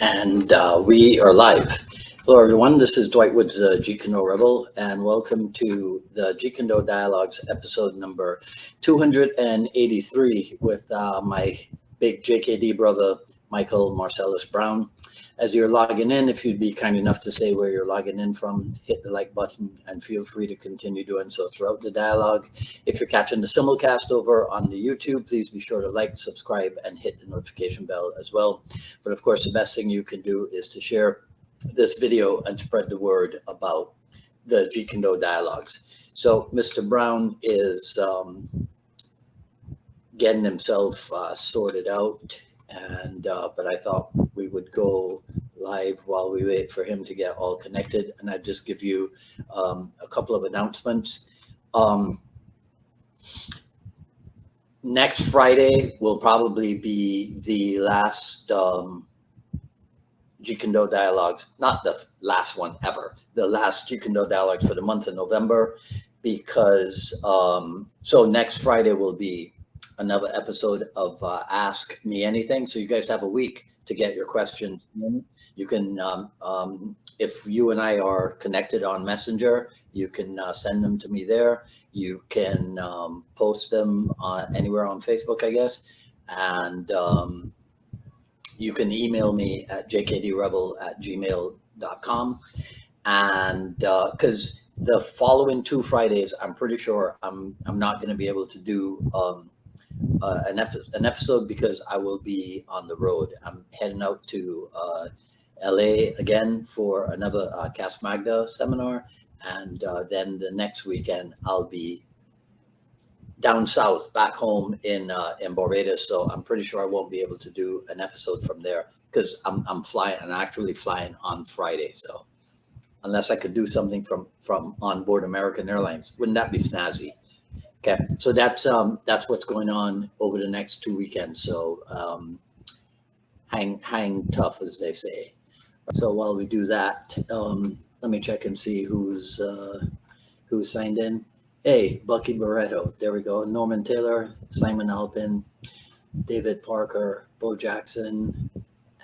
And we are live. Hello, everyone. This is Dwight Woods, Jeet Kune Do Rebel, and welcome to the Jeet Kune Do Dialogues episode number 283 with my big JKD brother, Michael Marcellus Brown. As you're logging in, if you'd be kind enough to say where you're logging in from, hit the like button and feel free to continue doing so throughout the dialogue. If you're catching the simulcast over on the YouTube, please be sure to like, subscribe, and hit the notification bell as well. But of course, the best thing you can do is to share this video and spread the word about the Jeet Kune Do dialogues. So Mr. Brown is getting himself sorted out, and but I thought we would go live while we wait for him to get all connected, and I'd just give you a couple of announcements. Next Friday will probably be the last Jeet Kune Do dialogues, not the last one ever, the last Jeet Kune Do dialogues for the month of November, because so next Friday will be another episode of Ask Me Anything. So you guys have a week to get your questions in. You can, if you and I are connected on Messenger, you can send them to me there. You can post them anywhere on Facebook, I guess. And you can email me at jkdrebel@gmail.com. And because the following 2 Fridays, I'm pretty sure I'm not going to be able to do an episode because I will be on the road. I'm heading out to LA again for another Cas Magda seminar, and then the next weekend I'll be down south, back home in Barbados. So I'm pretty sure I won't be able to do an episode from there because I'm flying, and actually flying on Friday. So unless I could do something from on board American Airlines, wouldn't that be snazzy? Okay, so that's what's going on over the next 2 weekends. So hang tough, as they say. So while we do that, let me check and see who's signed in. Hey, Bucky Barreto, there we go. Norman Taylor, Simon Alpin, David Parker, Bo Jackson,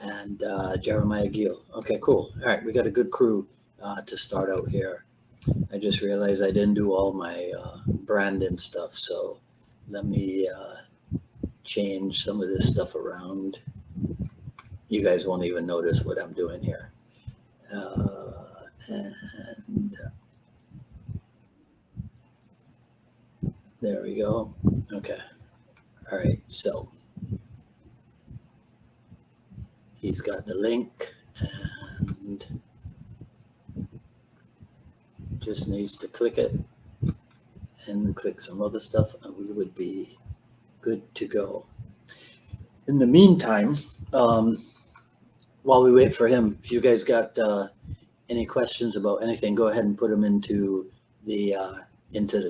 and Jeremiah Gill. Okay, cool. All right, we got a good crew to start out here. I just realized I didn't do all my branding stuff, so let me change some of this stuff around. You guys won't even notice what I'm doing here. And there we go. Okay. All right, so he's got the link and just needs to click it and click some other stuff, and we would be good to go. In the meantime, while we wait for him, if you guys got any questions about anything, go ahead and put them into the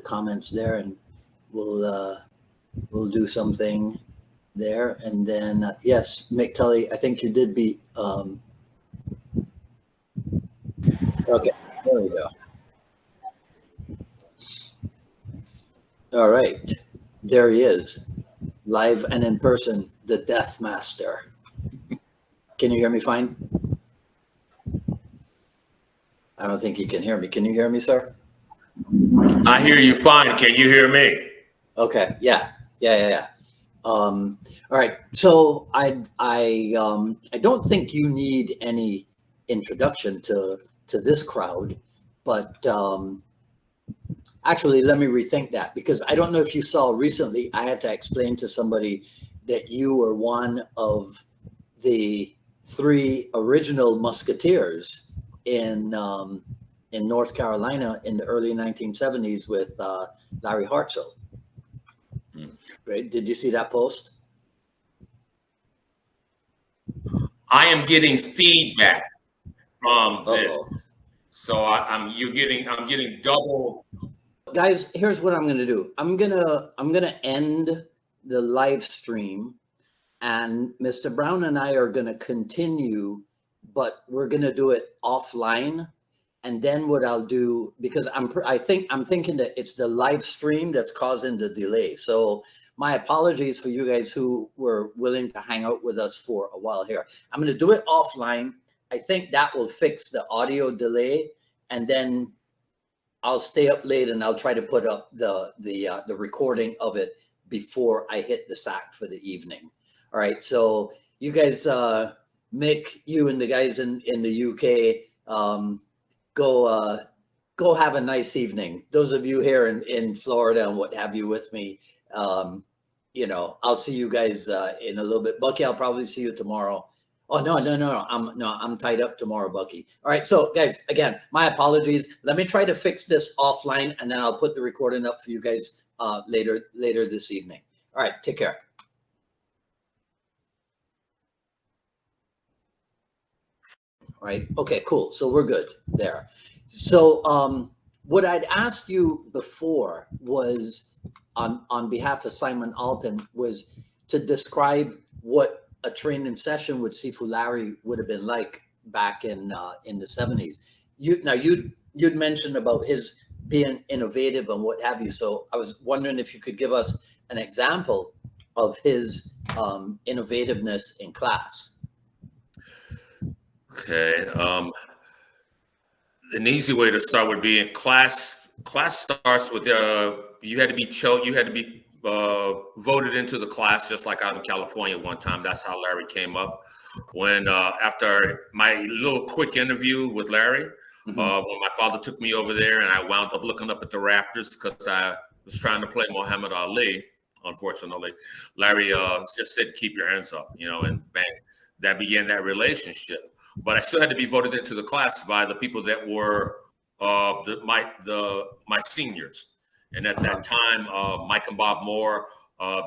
comments there, and we'll do something there. And then yes, Mick Tully, I think you did beat. Okay, there we go. All right, there he is, live and in person, the Death Master. Can you hear me fine? I don't think you can hear me. Can you hear me, sir? I hear you fine. Can you hear me? Okay, yeah. All right, so I don't think you need any introduction to this crowd, but actually, let me rethink that, because I don't know if you saw recently, I had to explain to somebody that you were one of the 3 original musketeers in North Carolina in the early 1970s with Larry Hartsell. Right? Did you see that post? I am getting feedback from this. So I'm getting double. Guys, here's what I'm going to do. I'm going to end the live stream, and Mr. Brown and I are going to continue, but we're going to do it offline. And then what I'll do, because I'm thinking that it's the live stream that's causing the delay. So my apologies for you guys who were willing to hang out with us for a while here. I'm going to do it offline. I think that will fix the audio delay, and then I'll stay up late and I'll try to put up the recording of it before I hit the sack for the evening. All right. So you guys, Mick, you and the guys in the UK, go have a nice evening. Those of you here in Florida and what have you with me, I'll see you guys in a little bit. Bucky, I'll probably see you tomorrow. Oh, no. I'm tied up tomorrow, Bucky. All right. So guys, again, my apologies. Let me try to fix this offline, and then I'll put the recording up for you guys later this evening. All right. Take care. All right. Okay, cool. So we're good there. So what I'd asked you before was on behalf of Simon Alpin was to describe what a training session with Sifu Larry would have been like back in the 70s. You'd mentioned about his being innovative and what have you. So I was wondering if you could give us an example of his innovativeness in class. Okay. An easy way to start would be in class. Class starts with you had to be voted into the class, just like out in California one time. That's how Larry came up. When after my little quick interview with Larry, when my father took me over there, and I wound up looking up at the rafters because I was trying to play Muhammad Ali. Unfortunately, Larry just said, "Keep your hands up," and bang, that began that relationship. But I still had to be voted into the class by the people that were my seniors. And at that time, Mike and Bob Moore,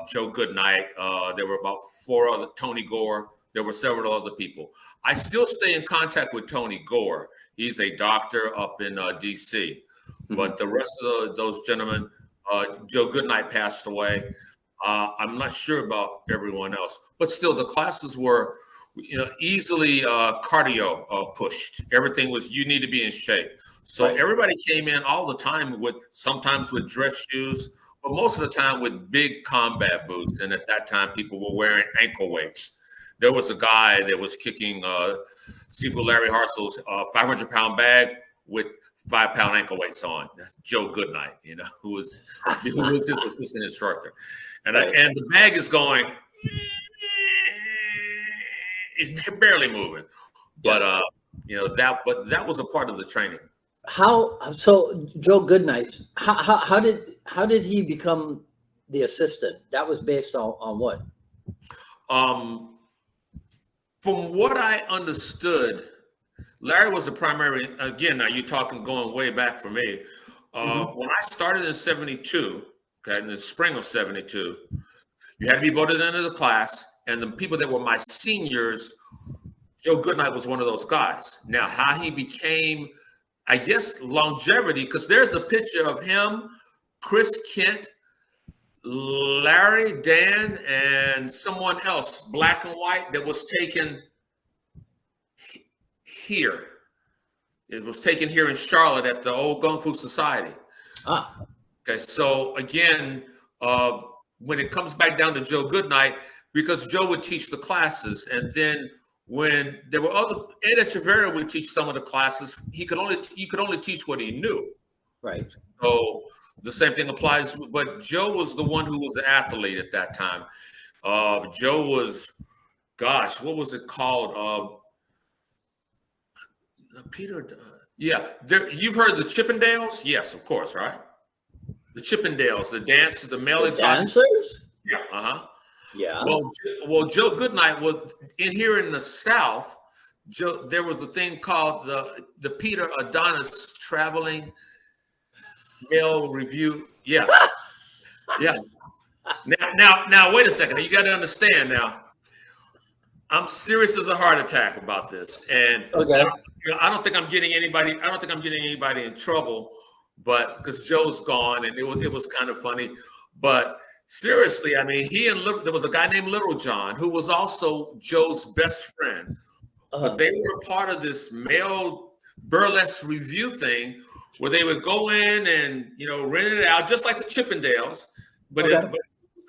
Joe Goodnight, there were about four other, Tony Gore, there were several other people. I still stay in contact with Tony Gore. He's a doctor up in DC. But the rest of those gentlemen, Joe Goodnight passed away. I'm not sure about everyone else, but still the classes were easily cardio pushed. Everything was, you need to be in shape. So everybody came in all the time sometimes with dress shoes, but most of the time with big combat boots. And at that time, people were wearing ankle weights. There was a guy that was kicking Sifu Larry Hartsell's 500-pound bag with 5-pound ankle weights on. Joe Goodnight, who was his assistant instructor. And and the bag is going, it's barely moving. But that was a part of the training. So Joe Goodnight, how did he become the assistant? That was based on what? From what I understood, Larry was the primary. Again, now you're talking going way back for me. When I started in 72, in the spring of 72, you had to be voted into the class, and the people that were my seniors, Joe Goodnight was one of those guys. Now, how he became, I guess, longevity, because there's a picture of him, Chris Kent, Larry, Dan, and someone else, black and white, that was taken here. It was taken here in Charlotte at the old Kung Fu Society. Okay, so again, when it comes back down to Joe Goodnight, because Joe would teach the classes, and then when there were Ed Echeverria would teach some of the classes, you could only teach what he knew. Right. So the same thing applies, but Joe was the one who was the athlete at that time. Joe was, what was it called? Peter, you've heard the Chippendales? Yes, of course, right? The Chippendales, the dance, the male dancers? Yeah, Yeah. Well, Joe Goodnight was here in the South. There was the thing called the Peter Adonis Traveling Male Review. Yeah. Now, wait a second. You got to understand now. I'm serious as a heart attack about this, and I don't think I'm getting anybody. I don't think I'm getting anybody in trouble, but because Joe's gone, and it was kind of funny, but. Seriously, I mean, there was a guy named Little John who was also Joe's best friend. But they were part of this male burlesque review thing where they would go in and, rent it out, just like the Chippendales, but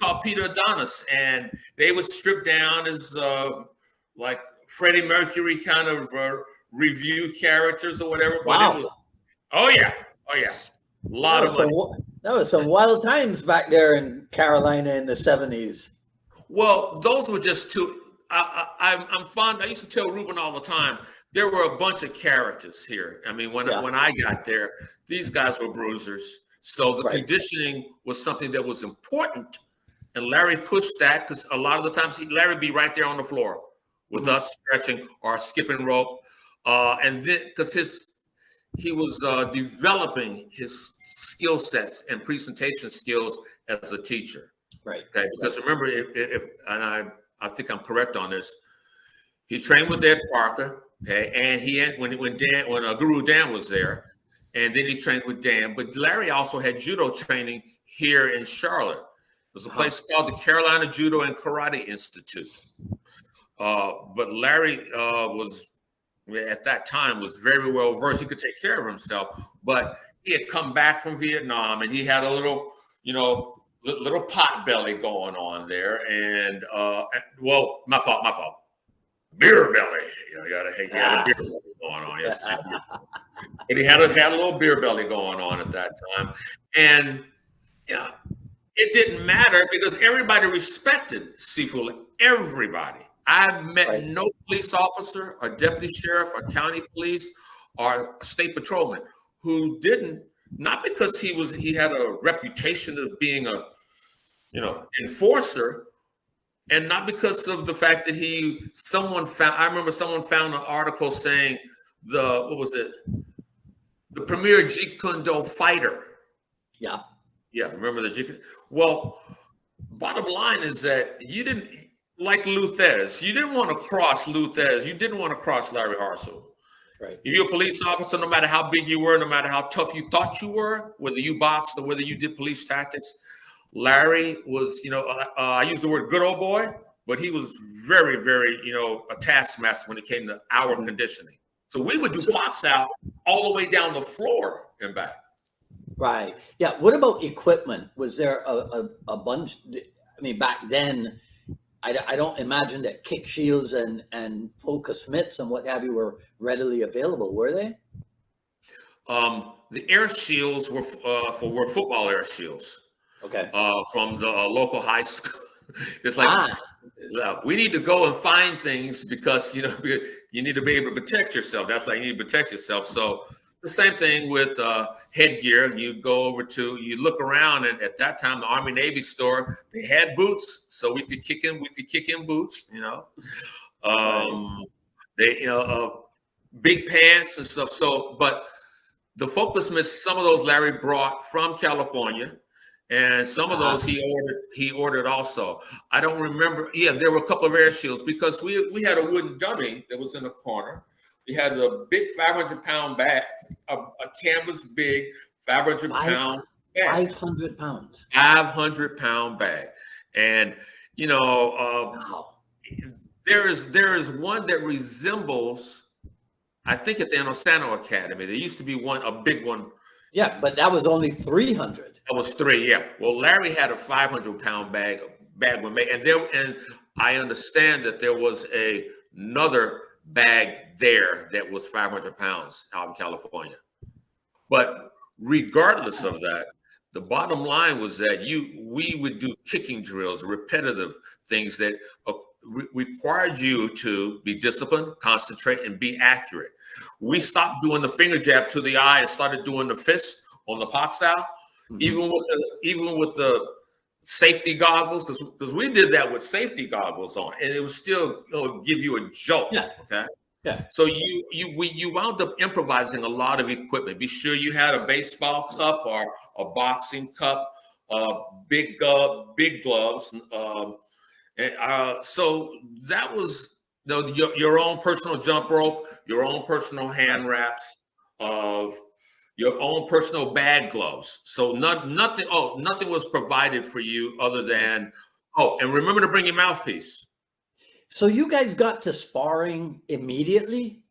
called Peter Adonis, and they would strip down as like Freddie Mercury kind of review characters or whatever. But Wow. it was, oh yeah, a lot of money. That was some wild times back there in Carolina in the 70s. Well, those were just two. I'm fond. I used to tell Ruben all the time. There were a bunch of characters here. I mean, when I got there, these guys were bruisers. So the conditioning was something that was important, and Larry pushed that because a lot of the times Larry would be right there on the floor with us stretching or skipping rope, and then because he was developing his skill sets and presentation skills as a teacher. Right. Okay. Because remember, if I think I'm correct on this, he trained with Ed Parker. Okay, and when Guru Dan was there, and then he trained with Dan. But Larry also had judo training here in Charlotte. There's a place called the Carolina Judo and Karate Institute. But Larry was at that time was very well versed. He could take care of himself, but he had come back from Vietnam, and he had a little, little pot belly going on there. And well, my fault. Beer belly. He had a beer belly going on. Yes. But he had a little beer belly going on at that time. And it didn't matter because everybody respected Sifu. Everybody. I met no police officer or deputy sheriff or county police or state patrolman who didn't, not because he had a reputation of being a enforcer, and not because of the fact that I remember someone found an article saying the premier Jeet Kune Do fighter. Yeah. Yeah, remember the Jeet Kune? Well, bottom line is that you didn't, like Luthez, you didn't want to cross Luthez. You didn't want to cross Larry Hartsell. Right. If you're a police officer, no matter how big you were, no matter how tough you thought you were, whether you boxed or whether you did police tactics, Larry was, I use the word good old boy, but he was very, very, a taskmaster when it came to our conditioning. So we would do box out all the way down the floor and back. Right. Yeah. What about equipment? Was there a bunch? I mean, back then, I don't imagine that kick shields and focus mitts and what have you were readily available, were they? The air shields were football air shields. Okay. From the local high school. It's like we need to go and find things because you need to be able to protect yourself. That's like you need to protect yourself. So the same thing with headgear. You look around, and at that time the Army Navy store, they had boots, so we could kick in boots. They big pants and stuff. So, but the focus mitts, some of those Larry brought from California. And some of those he ordered also. I don't remember. Yeah, there were a couple of air shields because we had a wooden dummy that was in the corner. We had a big 500-pound bag, a canvas big 500-pound bag. 500 pounds. 500-pound bag. And there is one that resembles, I think, at the Anosano Academy. There used to be a big one. Yeah, but that was only 300. That was 3, yeah. Well, Larry had a 500-pound bag when made, and I understand that there was another bag there that was 500 pounds out in California. But regardless of that, the bottom line was that we would do kicking drills, repetitive things that required you to be disciplined, concentrate, and be accurate. We stopped doing the finger jab to the eye and started doing the fist on the box out, even with the safety goggles, because we did that with safety goggles on, and it would still give you a jolt. Yeah. Okay. Yeah. So you wound up improvising a lot of equipment. Be sure you had a baseball cup or a boxing cup, big gloves, so that was your own personal jump rope, your own personal hand wraps, of your own personal bag gloves. So nothing was provided for you other than and remember to bring your mouthpiece. So you guys got to sparring immediately?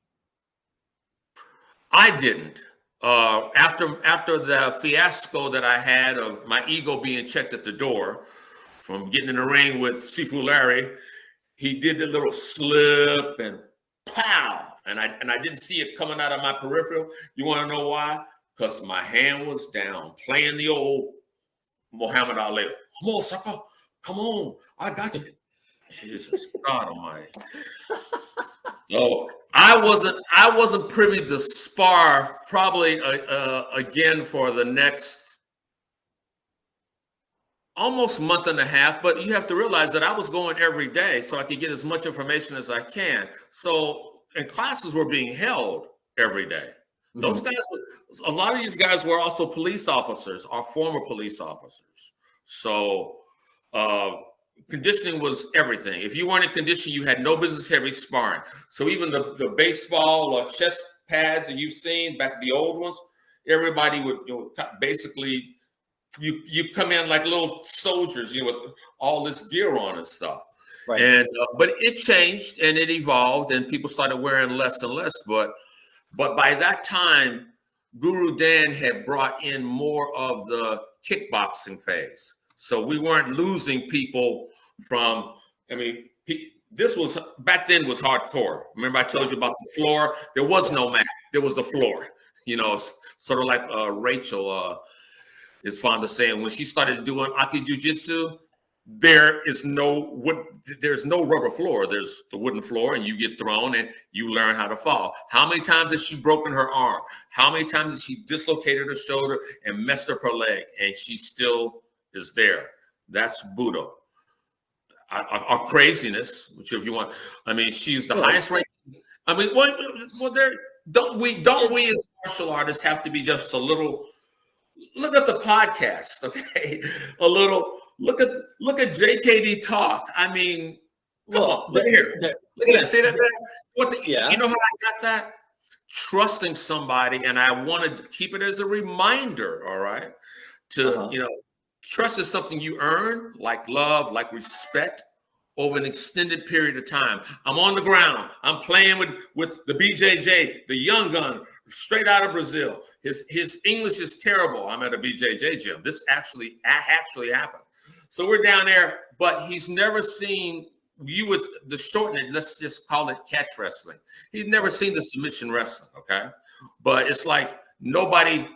I didn't. After the fiasco that I had of my ego being checked at the door from getting in the ring with Sifu Larry, he did the little slip and pow. And I didn't see it coming out of my peripheral. You want to know why? Because my hand was down, playing the old Muhammad Ali. Come on, sucker. Come on. I got you. Jesus God Almighty. So I wasn't privy to spar probably again for the next almost month and a half, but you have to realize that I was going every day so I could get as much information as I can. So, and classes were being held every day. Mm-hmm. Those guys, a lot of these guys were also police officers or former police officers. So, conditioning was everything. If you weren't in condition, you had no business heavy sparring. So even the baseball or chest pads that you've seen back, the old ones, everybody would basically, you come in like little soldiers, with all this gear on and stuff. Right. And but it changed and it evolved, and people started wearing less and less. But by that time, Guru Dan had brought in more of the kickboxing phase. So we weren't losing people from, this was, back then was hardcore. Remember I told you about the floor? There was no mat, there was the floor. Sort of like Rachel is fond of saying, when she started doing Aki Jiu-Jitsu, there's no rubber floor. There's the wooden floor, and you get thrown and you learn how to fall. How many times has she broken her arm? How many times has she dislocated her shoulder and messed up her leg? And she still is there. That's Buddha. Our craziness, which if you want, she's the highest rate. Don't we as martial artists have to be just a little, look at the podcast, okay? A little, look at JKD Talk. Look here. Look at that. See that there? You know how I got that? Trusting somebody, and I wanted to keep it as a reminder, all right? Trust is something you earn, like love, like respect, over an extended period of time. I'm on the ground. I'm playing with the BJJ, the young gun, straight out of Brazil. His English is terrible. I'm at a BJJ gym. This actually happened. So we're down there, but he's never seen, the shorten it, let's just call it catch wrestling. He's never seen the submission wrestling, okay? But it's like nobody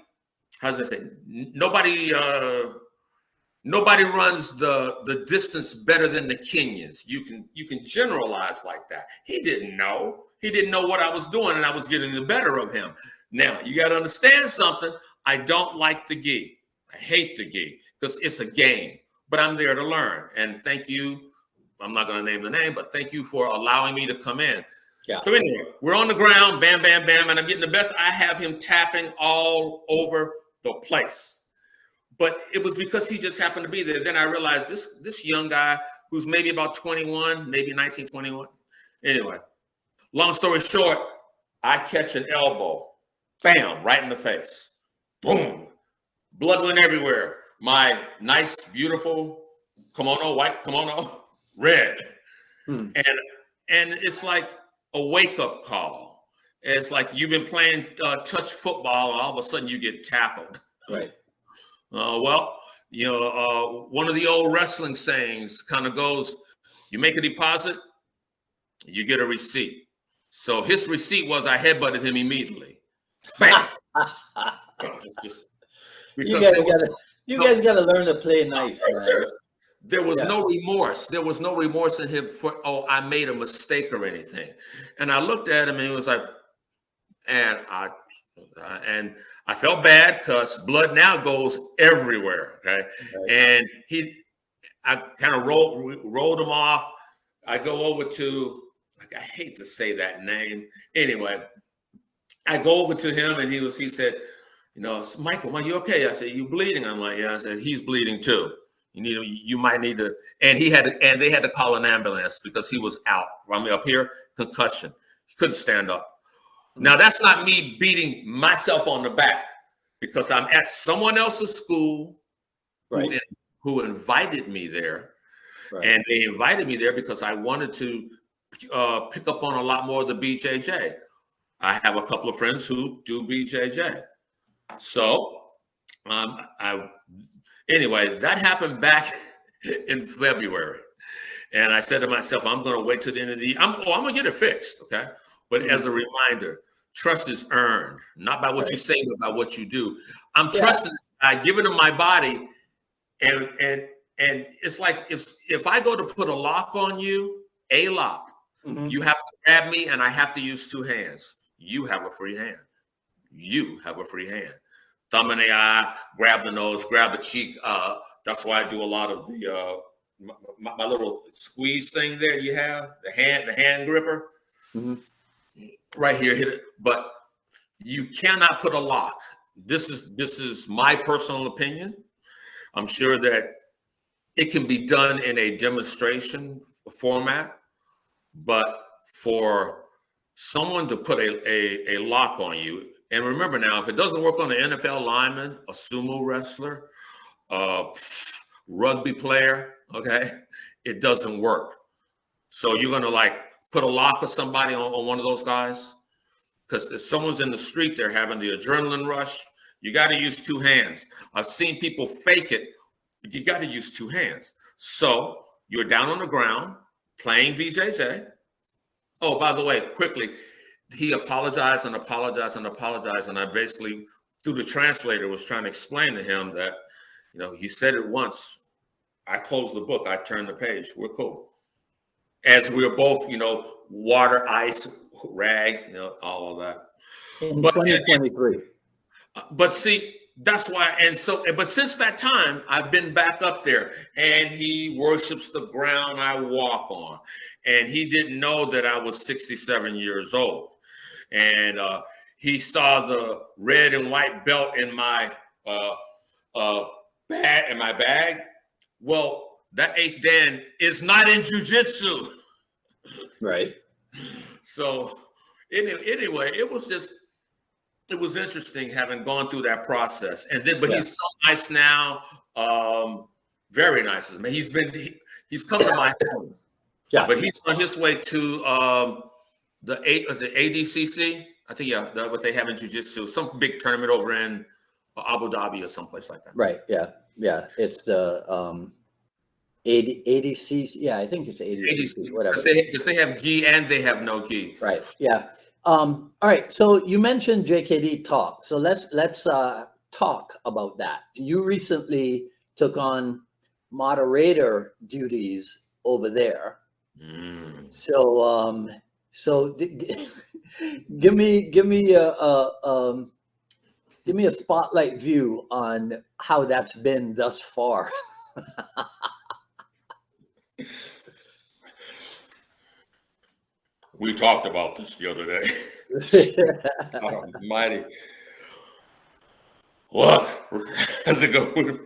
runs the distance better than the Kenyans. You can generalize like that. He didn't know. He didn't know what I was doing, and I was getting the better of him. Now, you got to understand something. I don't like the gi. I hate the gi because it's a game, but I'm there to learn. And thank you. I'm not going to name the name, but thank you for allowing me to come in. Yeah. So anyway, we're on the ground, bam, bam, bam, and I'm getting the best. I have him tapping all over the place. But it was because he just happened to be there. Then I realized this young guy who's maybe about 21, maybe 19, 21. Anyway, long story short, I catch an elbow. Bam, right in the face. Boom. Blood went everywhere. My nice, beautiful kimono, white kimono, red. And it's like a wake-up call. It's like you've been playing touch football, and all of a sudden you get tackled. Right. One of the old wrestling sayings kind of goes, you make a deposit, you get a receipt. So his receipt was I headbutted him immediately. Bam! You guys got to learn to play nice. Man. There was no remorse. There was no remorse in him for, I made a mistake or anything. And I looked at him and it was like, and I felt bad because blood now goes everywhere. Okay. Right. And I kind of rolled him off. I go over to, I hate to say that name. Anyway, I go over to him and he said, Michael, are you okay? I said, you bleeding? I'm like, yeah. I said, he's bleeding too. You might need to, and they had to call an ambulance because he was out. Up here, concussion. He couldn't stand up. Now, that's not me beating myself on the back because I'm at someone else's school who invited me there. Right. And they invited me there because I wanted to pick up on a lot more of the BJJ. I have a couple of friends who do BJJ. So, anyway, that happened back in February. And I said to myself, I'm going to wait till the end of the year. I'm going to get it fixed, okay? But as a reminder, trust is earned, not by what you say, but by what you do. I'm trusting this guy, giving him my body, and it's like if I go to put a lock on you, a lock, you have to grab me, and I have to use two hands. You have a free hand. You have a free hand. Thumb in the eye, grab the nose, grab the cheek. That's why I do a lot of the my little squeeze thing there. You have the hand gripper right here. Hit it, but you cannot put a lock. This is my personal opinion. I'm sure that it can be done in a demonstration format, but for someone to put a lock on you, and remember now, if it doesn't work on an NFL lineman, a sumo wrestler, rugby player, okay, it doesn't work. So you're gonna like put a lock of somebody on one of those guys, because if someone's in the street, they're having the adrenaline rush. You got to use two hands. I've seen people fake it, but you got to use two hands. So you're down on the ground playing BJJ. Oh, by the way, quickly, he apologized and apologized and apologized, and I basically, through the translator, was trying to explain to him that, you know, he said it once. I closed the book. I turned the page. We're cool. As we were both, you know, water, ice, rag, you know, all of that. In 2023. But see, that's why. And so, but since that time, I've been back up there, and he worships the ground I walk on. And he didn't know that I was 67 years old. And he saw the red and white belt in my bag. Well, that 8th Dan is not in jiu-jitsu. Right. So anyway, it was interesting having gone through that process. And then, but he's so nice now. Very nice. Man, he's come to my home. Yeah. But he's on his way to was it ADCC? I think, what they have in jiu-jitsu, some big tournament over in Abu Dhabi or someplace like that. Right. Yeah. Yeah. It's the ADCC. Yeah, I think it's ADCC, whatever. Because they have gi and they have no gi. Right. Yeah. All right. So you mentioned JKD Talk. So let's talk about that. You recently took on moderator duties over there. So give me a spotlight view on how that's been thus far. We talked about this the other day. Almighty. Look, how's it going?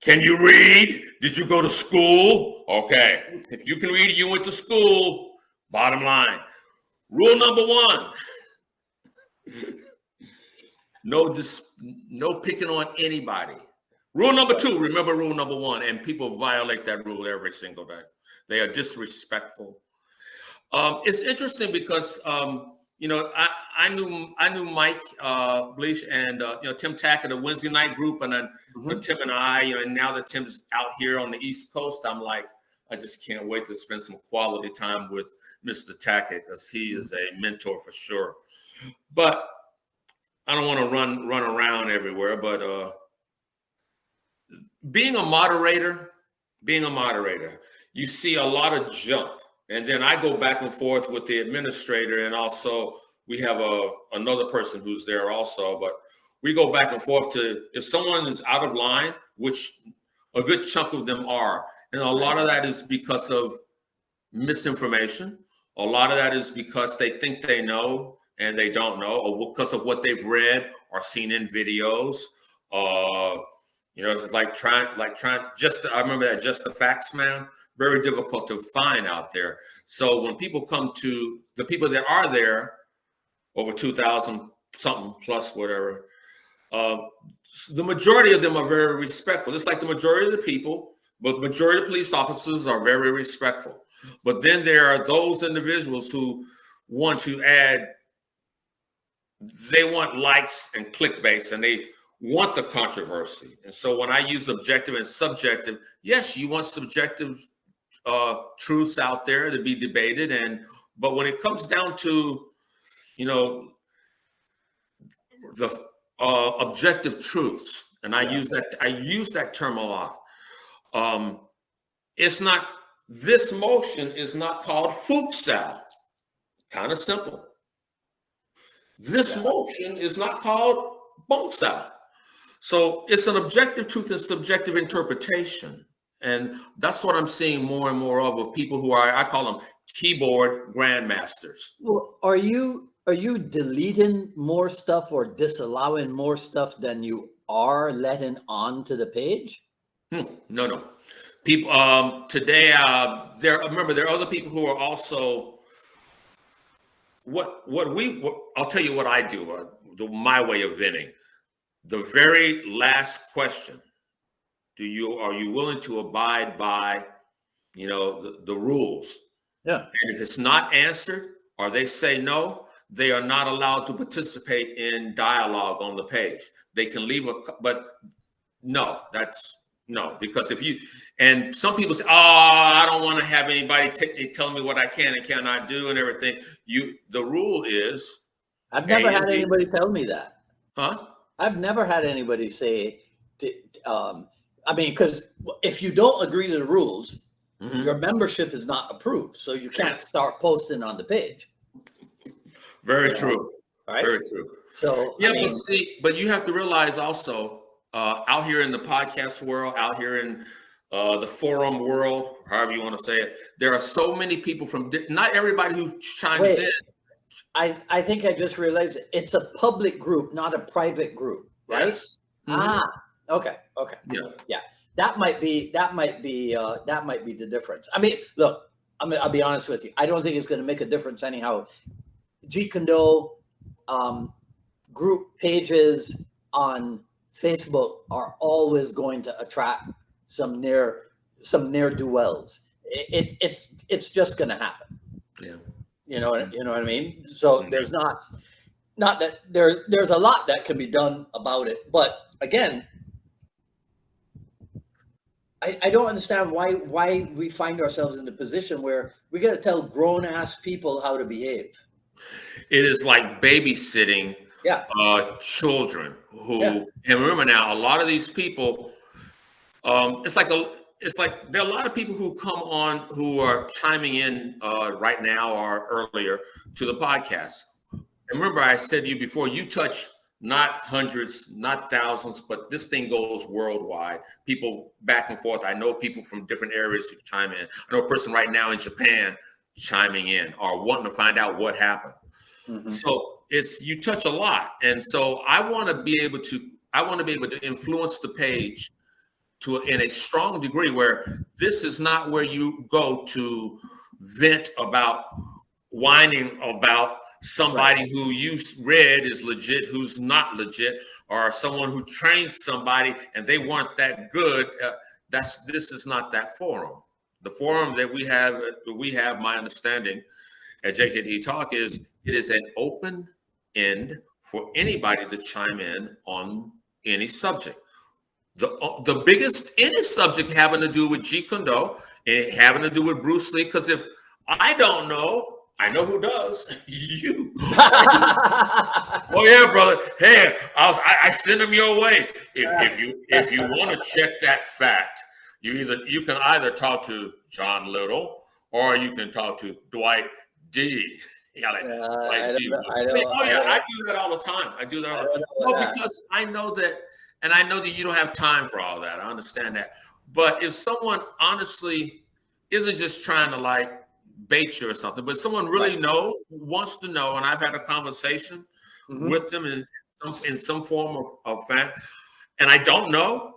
Can you read? Did you go to school? Okay. If you can read, you went to school. Bottom line. Rule number 1. No picking on anybody. Rule number 2, remember rule number 1, and people violate that rule every single day. They are disrespectful. It's interesting because you know, I knew Mike Bleach and you know, Tim Tackett, the Wednesday night group, and then Tim and I, you know, and now that Tim's out here on the East Coast, I'm like, I just can't wait to spend some quality time with Mr. Tackett, because he is a mentor for sure. But I don't want to run around everywhere. But being a moderator, you see a lot of junk. And then I go back and forth with the administrator, and also we have another person who's there also. But we go back and forth to, if someone is out of line, which a good chunk of them are, and a lot of that is because of misinformation. A lot of that is because they think they know and they don't know, or because of what they've read or seen in videos. You know, it's like trying I remember that Just the Facts, man. Very difficult to find out there. So when people come to, the people that are there, over 2,000 something plus whatever, the majority of them are very respectful. It's like the majority of the people, but majority of police officers are very respectful. But then there are those individuals who want to add, they want likes and clickbaits, and they want the controversy. And so when I use objective and subjective, yes, you want subjective truths out there to be debated. But when it comes down to, the objective truths, and I use that term a lot. It's not, this motion is not called futsal. Kind of simple. This motion is not called bongsal. So it's an objective truth and subjective interpretation. And that's what I'm seeing more and more of people who are, I call them keyboard grandmasters. Well, are you deleting more stuff or disallowing more stuff than you are letting onto the page? No. People today, there are other people who are also I'll tell you what I do, my way of venting. The very last question, are you willing to abide by, the rules? Yeah. And if it's not answered, or they say no, they are not allowed to participate in dialogue on the page. They can leave but no, because and some people say, I don't want to have anybody tell me what I can and cannot do and everything. The rule is, I've never had anybody tell me that. Huh? I've never had anybody say, because if you don't agree to the rules, your membership is not approved. So you can't start posting on the page. Very true. Right? Very true. So, but you have to realize also, out here in the podcast world, out here in the forum world, however you want to say it, there are so many people from, not everybody who chimes in. I think I just realized it's a public group, not a private group, right? Yes. Mm-hmm. Okay. Yeah. That might be the difference. I mean, look, I'll be honest with you. I don't think it's going to make a difference anyhow. Jeet Kune Do group pages on Facebook are always going to attract some ne'er-do-wells. It's just going to happen. Yeah. You know what I mean? So there's not that there's a lot that can be done about it. But again, I don't understand why we find ourselves in the position where we got to tell grown-ass people how to behave. It is like babysitting children who, and remember now, a lot of these people, it's like there are a lot of people who come on who are chiming in right now or earlier to the podcast. And remember, I said to you before, you touch not hundreds, not thousands, but this thing goes worldwide. People back and forth. I know people from different areas who chime in. I know a person right now in Japan chiming in or wanting to find out what happened. Mm-hmm. So you touch a lot. And so I want to be able to influence the page in a strong degree where this is not where you go to vent about whining about somebody who you read is legit, who's not legit, or someone who trains somebody and they weren't that good. This is not that forum. The forum that we have, my understanding at JKD Talk is it is an open end for anybody to chime in on any subject. The biggest any subject having to do with Jeet Kune Do and having to do with Bruce Lee, because if I don't know, I know who does. You. Oh yeah, brother. Hey, I send them your way. If you want to check that fact, you can either talk to John Little or you can talk to Dwight D. I do that all the time. I do that all the time. Because I know that, and I know that you don't have time for all that. I understand that. But if someone honestly isn't just trying to bait you or something, but someone really wants to know, and I've had a conversation with them in some form of fact, and I don't know,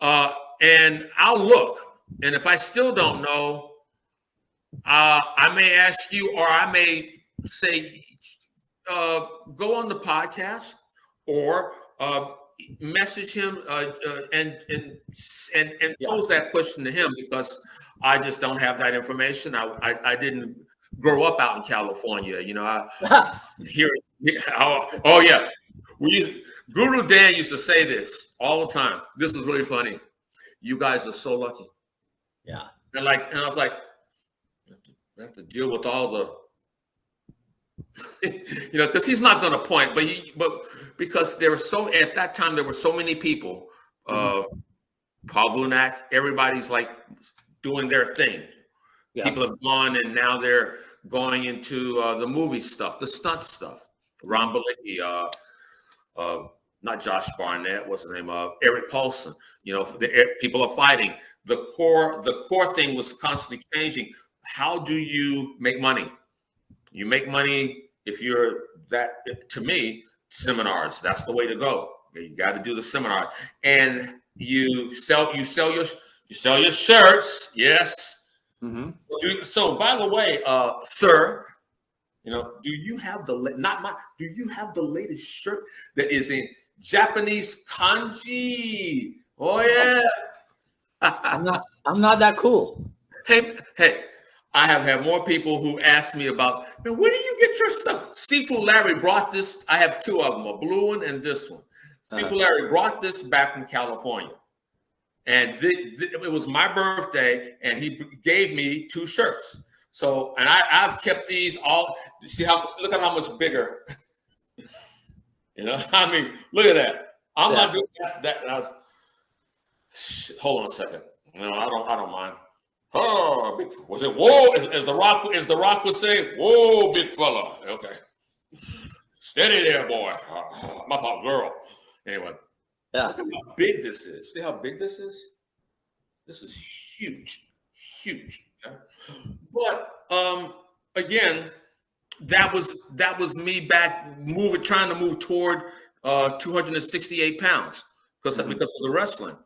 and I'll look, and if I still don't know, I may ask you, or I may say, go on the podcast, or message him and pose that question to him, because I just don't have that information. I didn't grow up out in California, Guru Dan used to say this all the time. This was really funny. You guys are so lucky. Yeah. And I was like, I have to deal with all the, because he's not going to point, but because there were at that time, there were so many people, Paul Vunak, everybody's like doing their thing. Yeah. People have gone and now they're going into the movie stuff, the stunt stuff. Ron Balicki, not Josh Barnett, what's the name of Eric Paulson. People are fighting. The core thing was constantly changing. How do you make money? You make money if you're that. To me, seminars. That's the way to go. You got to do the seminar, and you sell your shirts. Yes. Mm-hmm. So, by the way, sir, do you have do you have the latest shirt that is in Japanese kanji? Oh yeah. I'm not that cool. Hey, I have had more people who ask me about, man, where do you get your stuff? Seafood Larry brought this. I have two of them, a blue one and this one. Seafood Larry brought this back from California. And it was my birthday, and he gave me 2 shirts. So, and I've kept these all. Look at how much bigger. I mean, look at that. I'm not doing that. Hold on a second. No, I don't mind. Oh, big, was it whoa? As the Rock would say, whoa, big fella. Okay, steady there, boy. My fault, girl. Anyway, look at how big this is. See how big this is? This is huge. Okay? But again, that was me back trying to move toward 268 pounds because of the wrestling.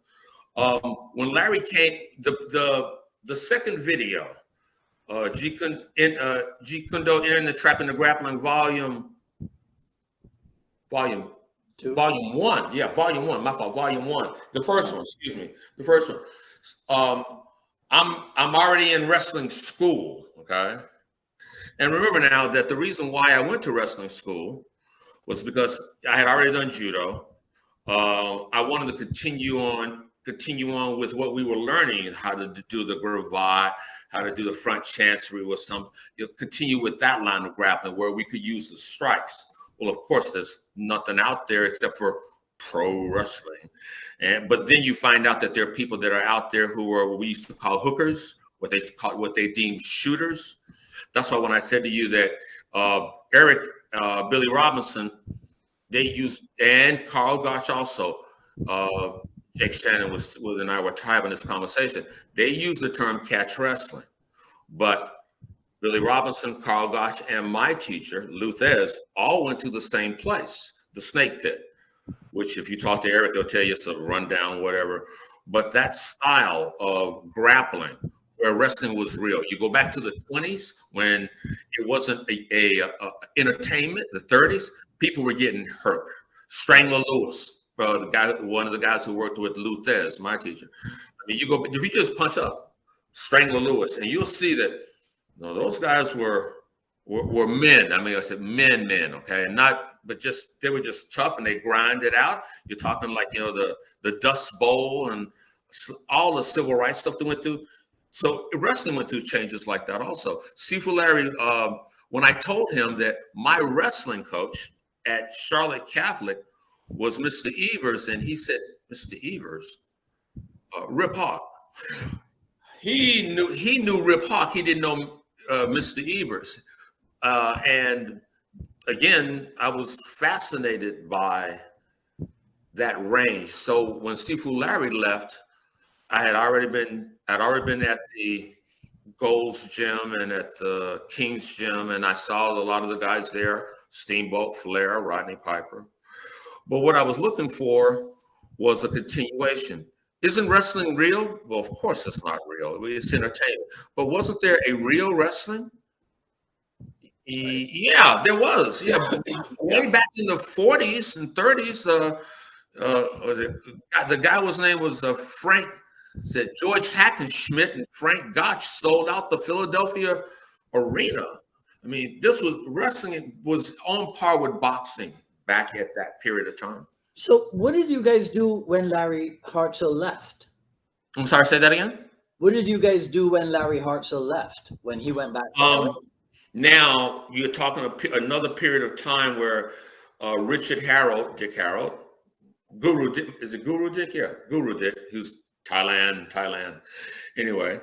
When Larry came, the second video, Jeet Kune Do in the Trap and the Grappling volume 2. Volume 1. Yeah, volume 1. My fault. Volume 1. The first one. Excuse me. The first one. I'm already in wrestling school. Okay. And remember now that the reason why I went to wrestling school was because I had already done judo. I wanted to continue on with what we were learning, how to do the gravat, how to do the front chancery with continue with that line of grappling where we could use the strikes. Well, of course, there's nothing out there except for pro wrestling. But then you find out that there are people that are out there who are what we used to call hookers, what they deem shooters. That's why when I said to you that Eric, Billy Robinson, they used, and Carl Gotch also, Jake Shannon and I were having this conversation. They use the term catch wrestling, but Billy Robinson, Carl Gotch, and my teacher, Luthez, all went to the same place, the Snake Pit, which if you talk to Eric, he'll tell you it's a rundown, whatever. But that style of grappling, where wrestling was real. You go back to the 20s when it wasn't a entertainment, the 30s, people were getting hurt. Strangler Lewis. One of the guys who worked with Luthez, my teacher. I mean, if you just punch up Strangler Lewis, and you'll see that those guys were men. I mean, I said men, okay, they were just tough and they grind it out. You're talking like the Dust Bowl and all the civil rights stuff they went through. So wrestling went through changes like that also. Seafood Larry, when I told him that my wrestling coach at Charlotte Catholic was Mr. Evers, and he said, Mr. Evers, Rip Hawk. He knew Rip Hawk. He didn't know Mr. Evers. And again, I was fascinated by that range. So when Seafood Larry left, I had already been at the Gold's Gym and at the King's Gym, and I saw a lot of the guys there: Steamboat, Flair, Rodney Piper. But what I was looking for was a continuation. Isn't wrestling real? Well, of course it's not real. It's entertainment. But wasn't there a real wrestling? Yeah, there was. Yeah, way back in the 40s and 30s, the guy whose name was Frank. Said George Hackenschmidt and Frank Gotch sold out the Philadelphia arena. I mean, wrestling was on par with boxing back at that period of time. So what did you guys do when Larry Hartsell left? I'm sorry, say that again? What did you guys do when Larry Hartsell left, when he went back to LA? Now you're talking another period of time where Dick Harold, Guru Dick, is it Guru Dick? Yeah, Guru Dick, who's Thailand. Anyway,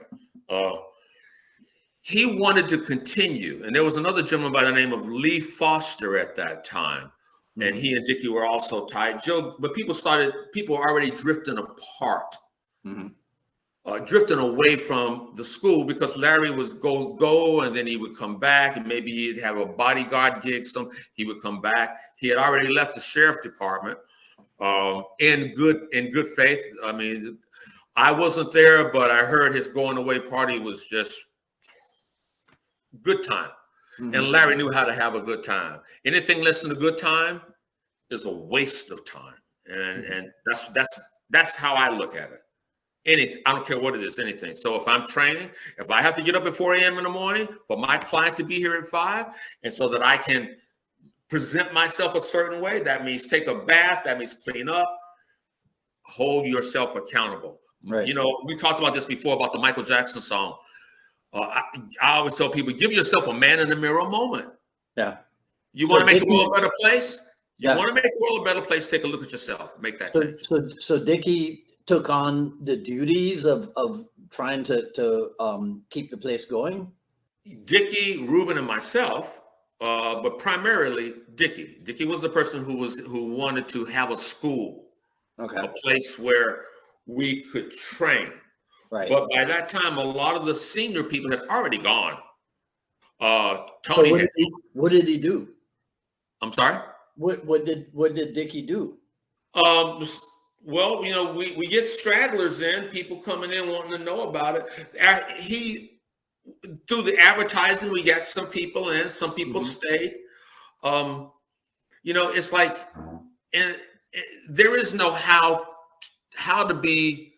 he wanted to continue. And there was another gentleman by the name of Lee Foster at that time. And he and Dickie were also tied. But people were already drifting apart. Drifting away from the school because Larry was go, and then he would come back, and maybe he'd have a bodyguard gig. He would come back. He had already left the sheriff department in good faith. I mean, I wasn't there, but I heard his going away party was just good time. And Larry knew how to have a good time. Anything less than a good time is a waste of time, and that's how I look at it. Anything, I don't care what it is, anything. So if I'm training, if I have to get up at 4 a.m. in the morning for my client to be here at 5, and so that I can present myself a certain way, that means take a bath, that means clean up, hold yourself accountable. Right. You know, we talked about this before about the Michael Jackson song. I always tell people, give yourself a man in the mirror moment. Yeah. You want to make the world a better place? You want to make the world a better place, take a look at yourself, make that change. So Dickie took on the duties of trying to keep the place going? Dickie, Ruben, and myself, but primarily Dickie. Dickie was the person who wanted to have a school, a place where we could train. Right. But by that time, a lot of the senior people had already gone. Tony. So what did he do? I'm sorry? What did Dickie do? Well, you know, we get stragglers in, people coming in wanting to know about it. Through the advertising, we got some people in, some people stayed. You know, it's like, and there is no how to be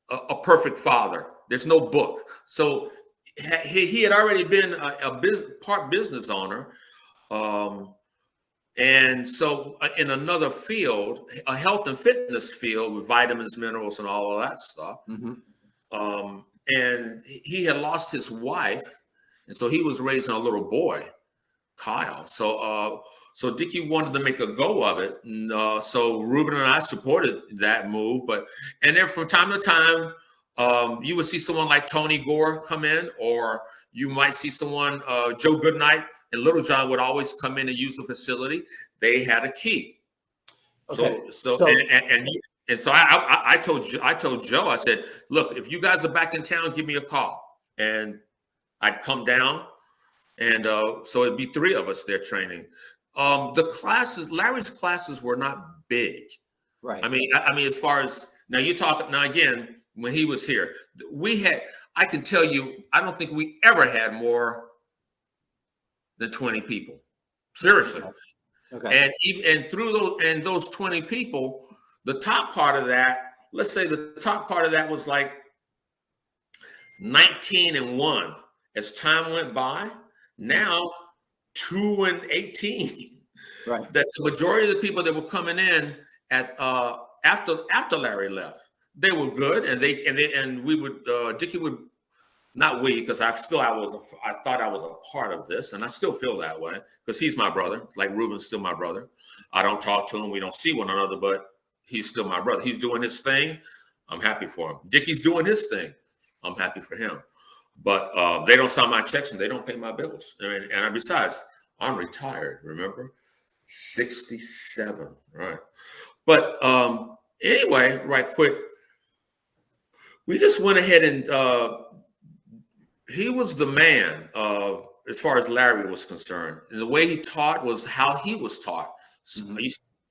a perfect father. There's no book. So he had already been a part business owner. And so in another field, a health and fitness field with vitamins, minerals, and all of that stuff. And he had lost his wife. And so he was raising a little boy, Kyle. So Dickie wanted to make a go of it. And, so Ruben and I supported that move. And then from time to time, you would see someone like Tony Gore come in, or you might see someone, Joe Goodnight and Little John would always come in and use the facility. They had a key. Okay. So I told Joe, I said, look, if you guys are back in town, give me a call. And I'd come down. And so it'd be 3 of us there training. The classes, Larry's classes were not big. Right. I mean, as far as now again, when he was here, I can tell you, I don't think we ever had more than 20 people. Seriously. Okay. And through those 20 people, the top part of that, let's say the top part of that was like 19 and 1. As time went by, now 2 and 18. Right. That the majority of the people that were coming in at after Larry left, they were good, and we would Dickie would. Not we, because I thought I was a part of this, and I still feel that way because he's my brother. Like Ruben's still my brother. I don't talk to him. We don't see one another, but he's still my brother. He's doing his thing. I'm happy for him. Dickie's doing his thing. I'm happy for him. But they don't sign my checks and they don't pay my bills. And besides, I'm retired. Remember, 67. Right. But anyway, right quick, we just went ahead and. He was the man as far as Larry was concerned. And the way he taught was how he was taught.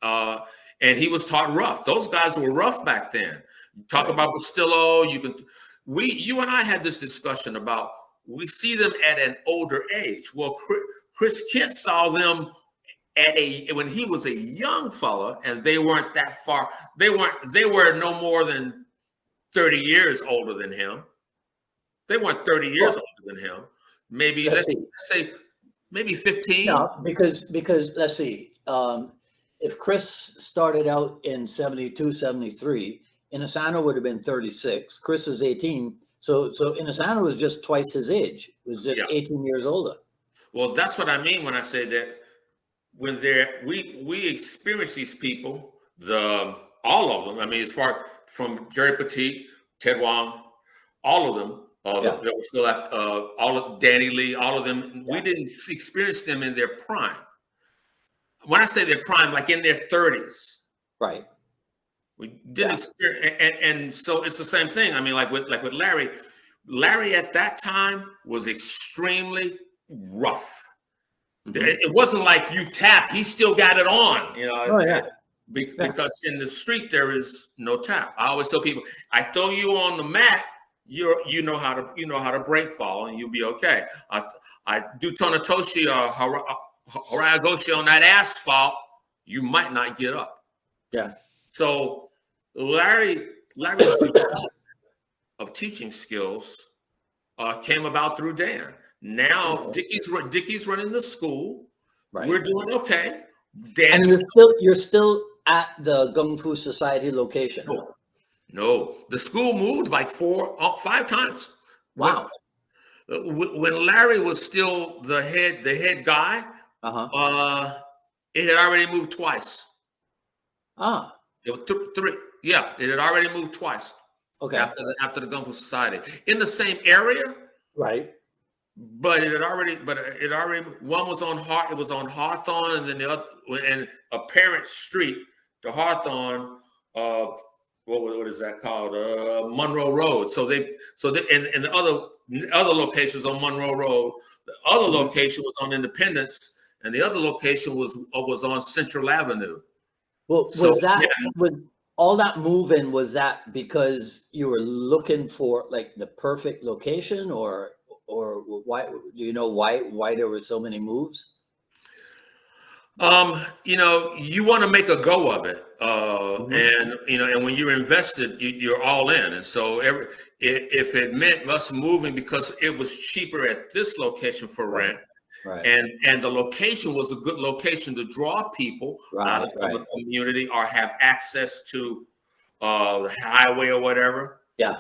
And he was taught rough. Those guys were rough back then. Talk about Bastillo. You and I had this discussion about, we see them at an older age. Well, Chris Kent saw them when he was a young fella, and they weren't that far. They were no more than 30 years older than him. They weren't 30 years older than him. Maybe let's say maybe 15. No, because let's see. if Chris started out in 72, 73, Inosanto would have been 36. Chris was 18. So Inosanto was just twice his age. It was just 18 years older. Well, that's what I mean when I say that when we experience these people, all of them. I mean, as far from Jerry Petit, Ted Wong, all of them. That were still left, all of Danny Lee, all of them. We didn't experience them in their prime. When I say their prime, like in their 30s, right? We didn't experience, and so it's the same thing. I mean, like with Larry. Larry at that time was extremely rough. Mm-hmm. It wasn't like you tapped; he still got it on. You know, because in the street there is no tap. I always tell people, I throw you on the mat. You know how to break fall, and you'll be okay. I do Tonatoshi or Haragoshi on that asphalt, you might not get up. Yeah. So Larry's development of teaching skills came about through Dan. Now Dickie's running the school. Right. We're doing okay. Dan, and you're still at the Gung Fu Society location. No, the school moved like 4 or 5 times. Wow. When Larry was still the head guy, it had already moved twice. It was 3. Yeah, it had already moved twice. Okay. After the Gung Fu Society in the same area. Right. But it already one was on it was on Hawthorne, and then the other and a parent street to Hawthorne. What is that called? Monroe Road. So they and the other locations on Monroe Road. The other location was on Independence, and the other location was on Central Avenue. Well, was all that moving, was that because you were looking for like the perfect location, or why? Do you know why there were so many moves? You want to make a go of it, and when you're invested, you're all in. And so if it meant us moving because it was cheaper at this location for rent, right, and the location was a good location to draw people out of the community or have access to the highway or whatever. Yeah.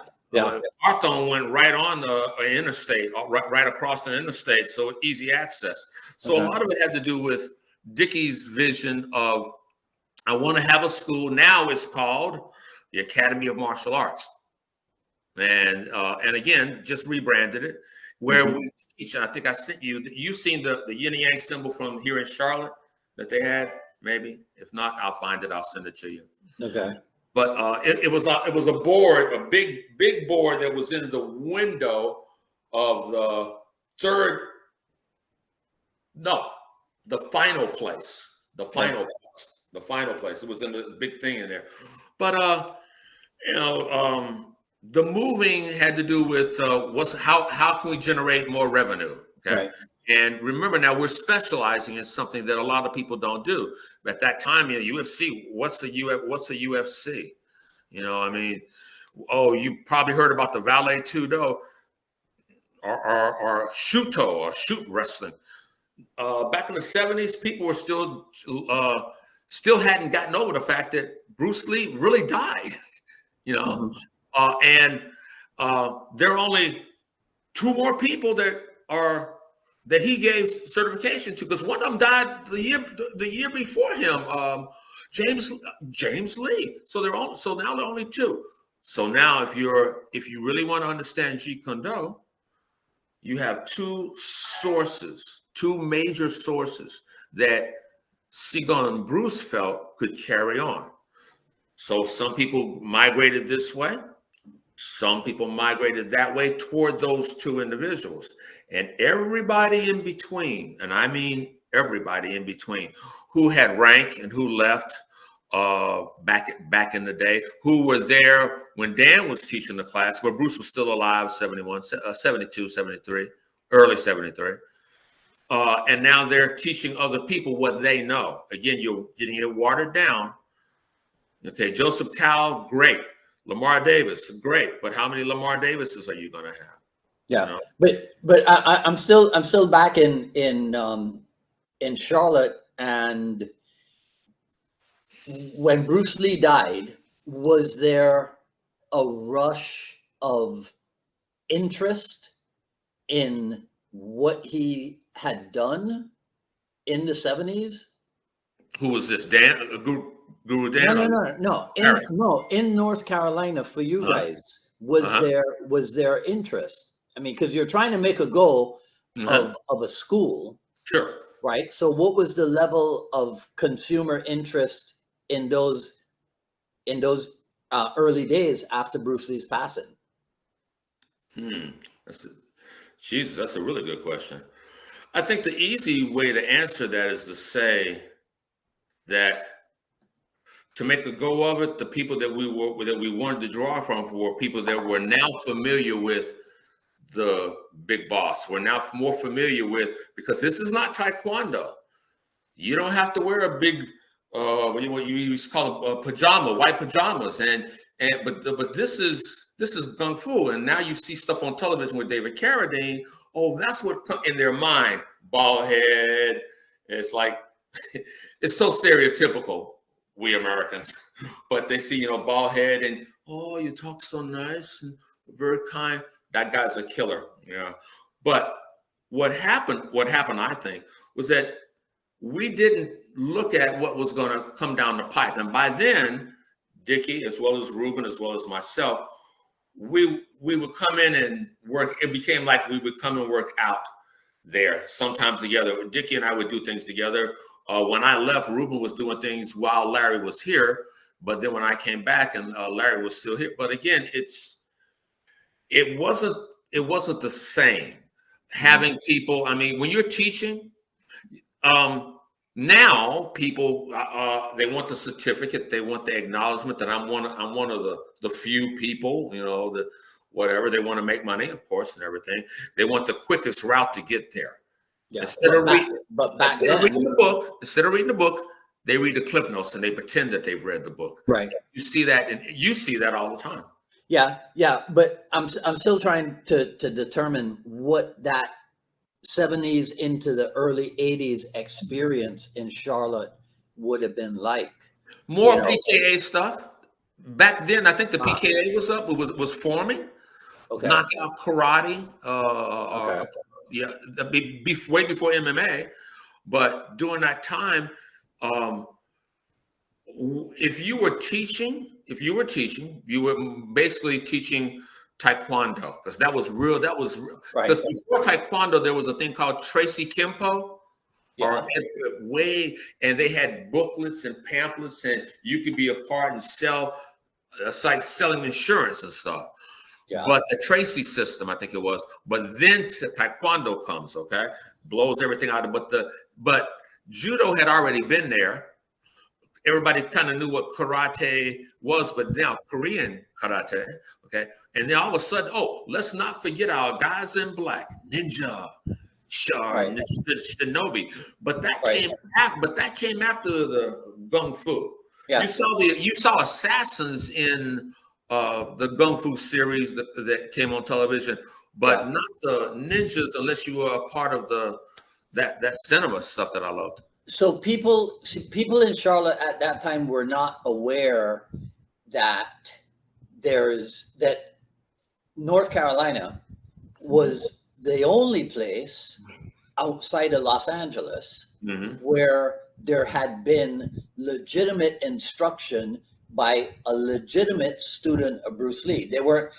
Hawthorne went right on the interstate, right across the interstate, so easy access. So a lot of it had to do with Dickie's vision of, I want to have a school. Now it's called the Academy of Martial Arts, and again, just rebranded it. Where we teach, I think I sent you. You've seen the yin and yang symbol from here in Charlotte that they had. Maybe if not, I'll find it. I'll send it to you. Okay. But it was a board, a big board that was in the window of the final place. The final place. It was in the big thing in there. But the moving had to do with how can we generate more revenue? Okay. Right. And remember, now we're specializing in something that a lot of people don't do. At that time, UFC, what's the UFC? I mean, you probably heard about the Valet Tudo or Shuto or shoot wrestling. Back in the 70s, people were still hadn't gotten over the fact that Bruce Lee really died, and there are only 2 more people that he gave certification to, because one of them died the year before him, James Lee. So now there are only 2. So now if you really want to understand Jeet Kune Do, you have 2 major sources that Sigon and Bruce felt could carry on. So some people migrated this way. Some people migrated that way toward those 2 individuals. And everybody in between, and I mean everybody in between, who had rank and who left back in the day, who were there when Dan was teaching the class, where Bruce was still alive, 71, 72, 73, early 73. And now they're teaching other people what they know. Again, you're getting it watered down. Okay, Joseph Cowell, great. Lamar Davis, great. But how many Lamar Davises are you going to have? Yeah, but I'm still back in Charlotte, and when Bruce Lee died, was there a rush of interest in what he had done in the 70s? Who was this? Dan? Guru No, Dan? no, Or no, no. Harry? In North Carolina for you Uh-huh. guys, was Uh-huh. there interest? I mean, because you're trying to make a goal Uh-huh. of a school, Sure. right? So what was the level of consumer interest in those early days after Bruce Lee's passing? Hmm. Jesus, that's a really good question. I think the easy way to answer that is to say that to make a go of it, the people that we wanted to draw from were people that were now familiar with the big boss. We're now more familiar with, because this is not Taekwondo. You don't have to wear a big what you used to call pajama, white pajamas, but this is kung fu, and now you see stuff on television with David Carradine. Oh, that's what put in their mind. Bald head. It's like it's so stereotypical, we Americans, but they see bald head and oh, you talk so nice and very kind. That guy's a killer. Yeah, but what happened? I think was that we didn't look at what was going to come down the pipe. And by then, Dickie, as well as Ruben, as well as myself, we would come in and work. It became like we would come and work out there, sometimes together. Dickie and I would do things together. When I left, Ruben was doing things while Larry was here. But then when I came back and Larry was still here. But again, it wasn't the same. Having people, I mean, when you're teaching, now people they want the certificate, they want the acknowledgement that I'm one of the few people, that whatever, they want to make money, of course, and everything. They want the quickest route to get there. Yeah, Instead of reading the book, they read the Cliff Notes and they pretend that they've read the book. Right. You see that all the time. Yeah, but I'm still trying to determine what that 70s into the early 80s experience in Charlotte would have been like. More PKA stuff. Back then, I think the PKA was up. It was forming. Okay. Knockout karate. Okay. Yeah, way before MMA. But during that time, if you were teaching, you were basically teaching Taekwondo, because that was real. Right. Because before Taekwondo, there was a thing called Tracy Kimpo. Yeah. And they had booklets and pamphlets, and you could be a part and sell. It's like selling insurance and stuff. Yeah. But the Tracy system, I think it was. But then Taekwondo comes, okay, blows everything out. But judo had already been there. Everybody kind of knew what karate was, but now Korean karate, okay. And then all of a sudden, let's not forget our guys in black, ninja, shinobi. But that came after the gung fu. Yeah. You saw assassins in the Gung Fu series that came on television, but not the ninjas unless you were a part of that cinema stuff that I loved. So people in Charlotte at that time were not aware that North Carolina was the only place outside of Los Angeles where there had been legitimate instruction by a legitimate student of Bruce Lee. They were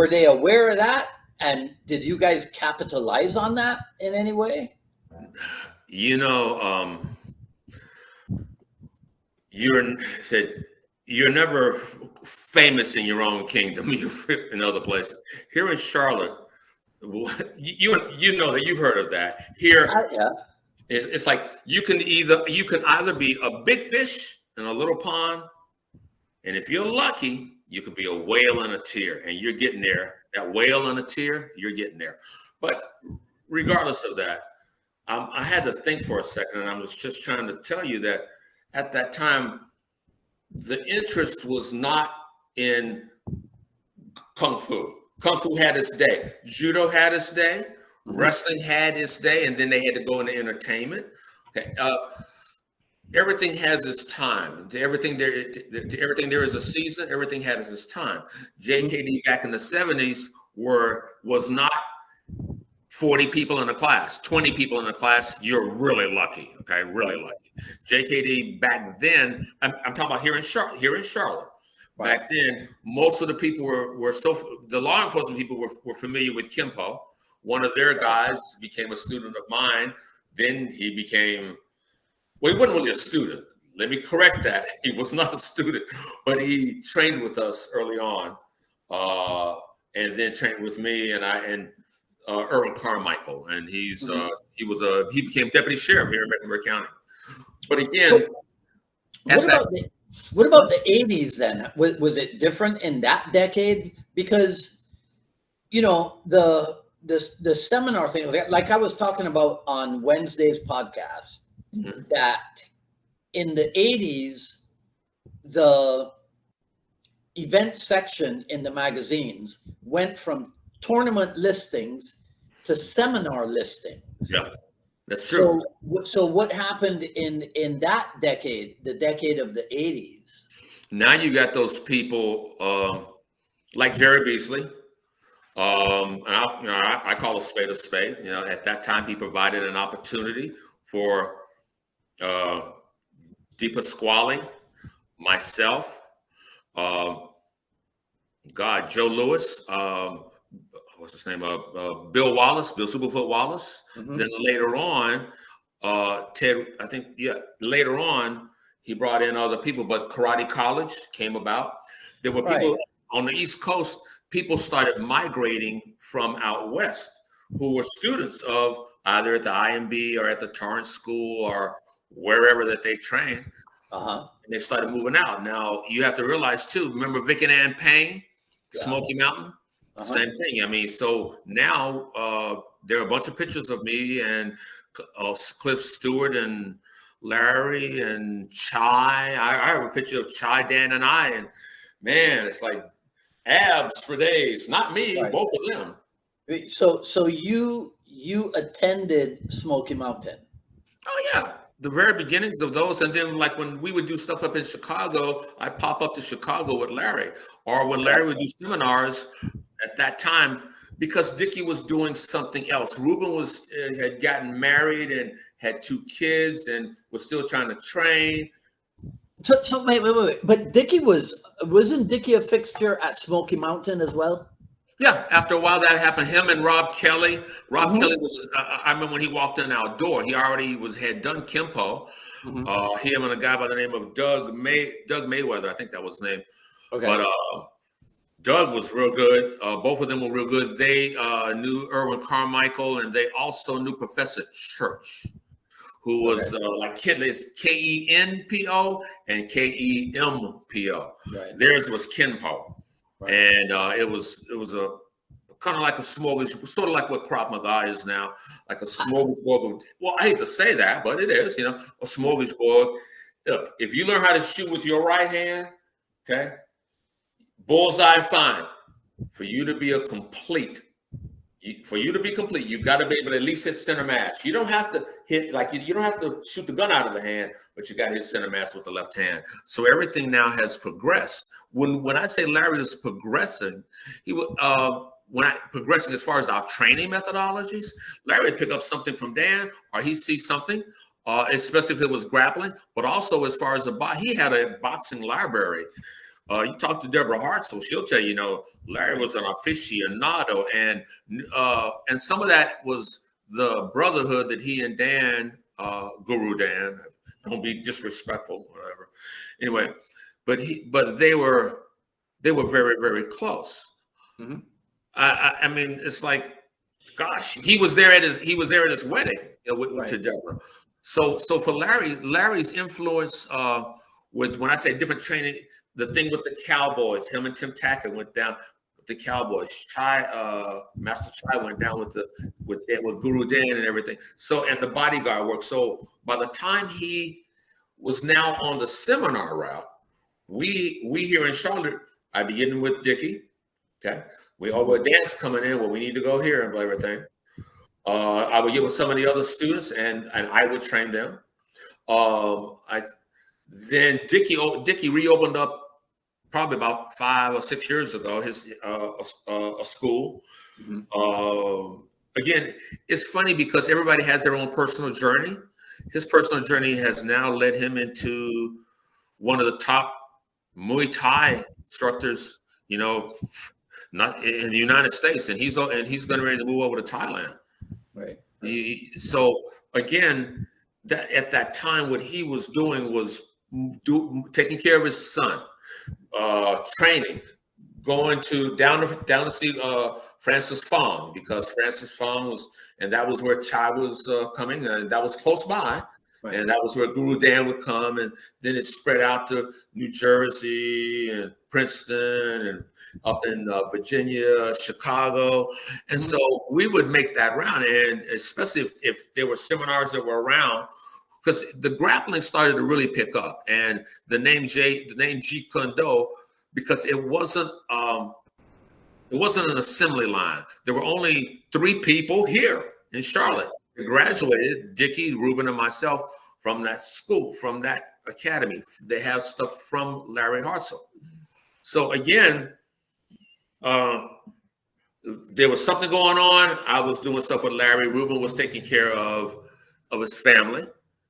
they aware of that? And did you guys capitalize on that in any way? You're never famous in your own kingdom. You're in other places. Here in Charlotte, you know that you've heard of that. Here, it's like you can either be a big fish in a little pond, and if you're lucky, you could be a whale in a tear, and you're getting there. That whale in a tear, you're getting there. But regardless of that, I had to think for a second, and I was just trying to tell you that at that time, the interest was not in Kung Fu. Kung Fu had its day. Judo had its day. Wrestling had its day, and then they had to go into entertainment. Okay. everything has its time. To everything there is a season. Everything has its time. JKD back in the 70s was not 40 people in a class, 20 people in a class. You're really lucky. Okay, really lucky. JKD back then, I'm talking about here in Charlotte. Right. Back then, most of the people the law enforcement people were familiar with Kempo. One of their guys became a student of mine. Then he became, well, he wasn't really a student. Let me correct that. He was not a student, but he trained with us early on, and then trained with me and Erwin Carmichael, and he became deputy sheriff here in Mecklenburg County. But again, what about the 80s then? Was it different in that decade? Because, you know, the seminar thing, like I was talking about on Wednesday's podcast, that in the 80s, the event section in the magazines went from tournament listings to seminar listings. Yeah, that's true. So what happened in that decade, the decade of the 80s? Now you got those people like Jerry Beasley. And I call a spade a spade. You know, at that time, he provided an opportunity for Di Pasquale, myself, Joe Lewis, what's his name? Bill Wallace, Bill Superfoot Wallace. Then later on, Ted, I think, later on, he brought in other people, but Karate College came about. There were people on the East Coast, people started migrating from out west who were students of either at the IMB or at the Torrance School or wherever that they trained. And they started moving out. Now, you have to realize, too, remember Vic and Ann Payne, Smoky Mountain? Same thing. I mean, so now there are a bunch of pictures of me and Cliff Stewart and Larry and Chai. I have a picture of Chai, Dan, and I, and man, it's like abs for days. Not me, both of them. So you attended Smoky Mountain? Oh yeah, the very beginnings of those, and then like when we would do stuff up in Chicago, I'd pop up to Chicago with Larry, or when Larry would do seminars at that time, because Dickie was doing something else. Ruben had gotten married and had 2 kids and was still trying to train. So wait. But wasn't Dickie a fixture at Smoky Mountain as well? Yeah, after a while that happened. Him and Rob Kelly. Kelly was, I remember when he walked in our door, he already had done Kempo. Him and a guy by the name of Doug Mayweather, I think that was his name. Okay. But Doug was real good. Both of them were real good. They knew Erwin Carmichael, and they also knew Professor Church, who was like Kenpo and Kempo. Theirs was Kenpo. And it was a kind of like a smorgasbord, sort of like what Krav Maga is now, like a smorgasbord. Well, I hate to say that, but it is, a smorgasbord. Look, if you learn how to shoot with your right hand, okay, bullseye fine. For you to be complete, you've got to be able to at least hit center mass. You don't have to hit, like, you don't have to shoot the gun out of the hand, but you got to hit center mass with the left hand. So everything now has progressed. When I say Larry was progressing, progressing as far as our training methodologies, Larry would pick up something from Dan, or he'd see something, especially if it was grappling, but also as far as he had a boxing library. You talk to Deborah Hartsell, she'll tell you, Larry was an aficionado, and some of that was the brotherhood that he and Dan, Guru Dan, don't be disrespectful, whatever. Anyway, but they were very, very close. I mean, it's like, gosh, he was there at his wedding to Deborah. So for Larry's influence when I say different training. The thing with the Cowboys, him and Tim Tackett went down with the Cowboys. Master Chai went down with Guru Dan and everything. So, and the bodyguard work. So by the time he was now on the seminar route, we here in Charlotte, I'd be getting with Dickie. Okay, Dan's coming in. Well, we need to go here and everything. I would get with some of the other students, and I would train them. Then Dickie reopened up probably about 5 or 6 years ago his a school. Again, it's funny because everybody has their own personal journey. His personal journey has now led him into one of the top Muay Thai instructors, not in the United States, and he's getting ready to move over to Thailand. Right. So again, that at that time, what he was doing was taking care of his son, training, going down to see Francis Fong, because Francis Fong that was where Chai was coming, and that was close by. Right. And that was where Guru Dan would come, and then it spread out to New Jersey and Princeton and up in Virginia, Chicago. And so we would make that round, and especially if there were seminars that were around, because the grappling started to really pick up, and the name Jeet Kune Do, because it wasn't an assembly line. There were only 3 people here in Charlotte that graduated, Dickie, Ruben, and myself, from that school, from that academy. They have stuff from Larry Hartsell. So again, there was something going on. I was doing stuff with Larry. Ruben was taking care of his family.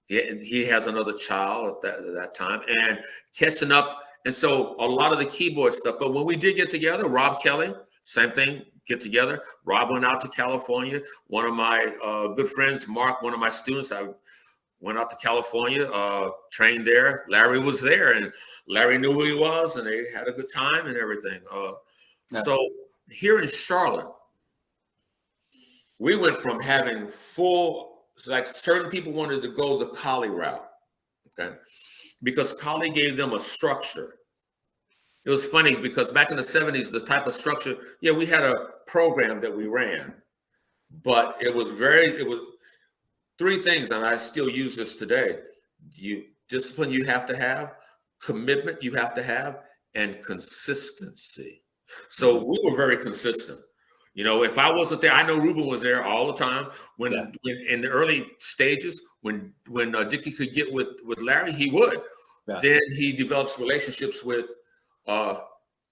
He has another child at that time, and catching up. And so a lot of the keyboard stuff. But when we did get together, Rob Kelly, same thing, get together. Rob went out to California. One of my good friends, Mark, one of my students, I went out to California, trained there. Larry was there, and Larry knew who he was, and they had a good time and everything. So here in Charlotte, we went from having like certain people wanted to go the Kali route, okay? Because Kali gave them a structure. It was funny because back in the 70s, the type of structure, we had a program that we ran, but it was 3 things, and I still use this today. Discipline you have to have, commitment you have to have, and consistency. So we were very consistent. If I wasn't there, I know Ruben was there all the time. When in the early stages, when Dickie could get with Larry, he would. Yeah. Then he develops relationships with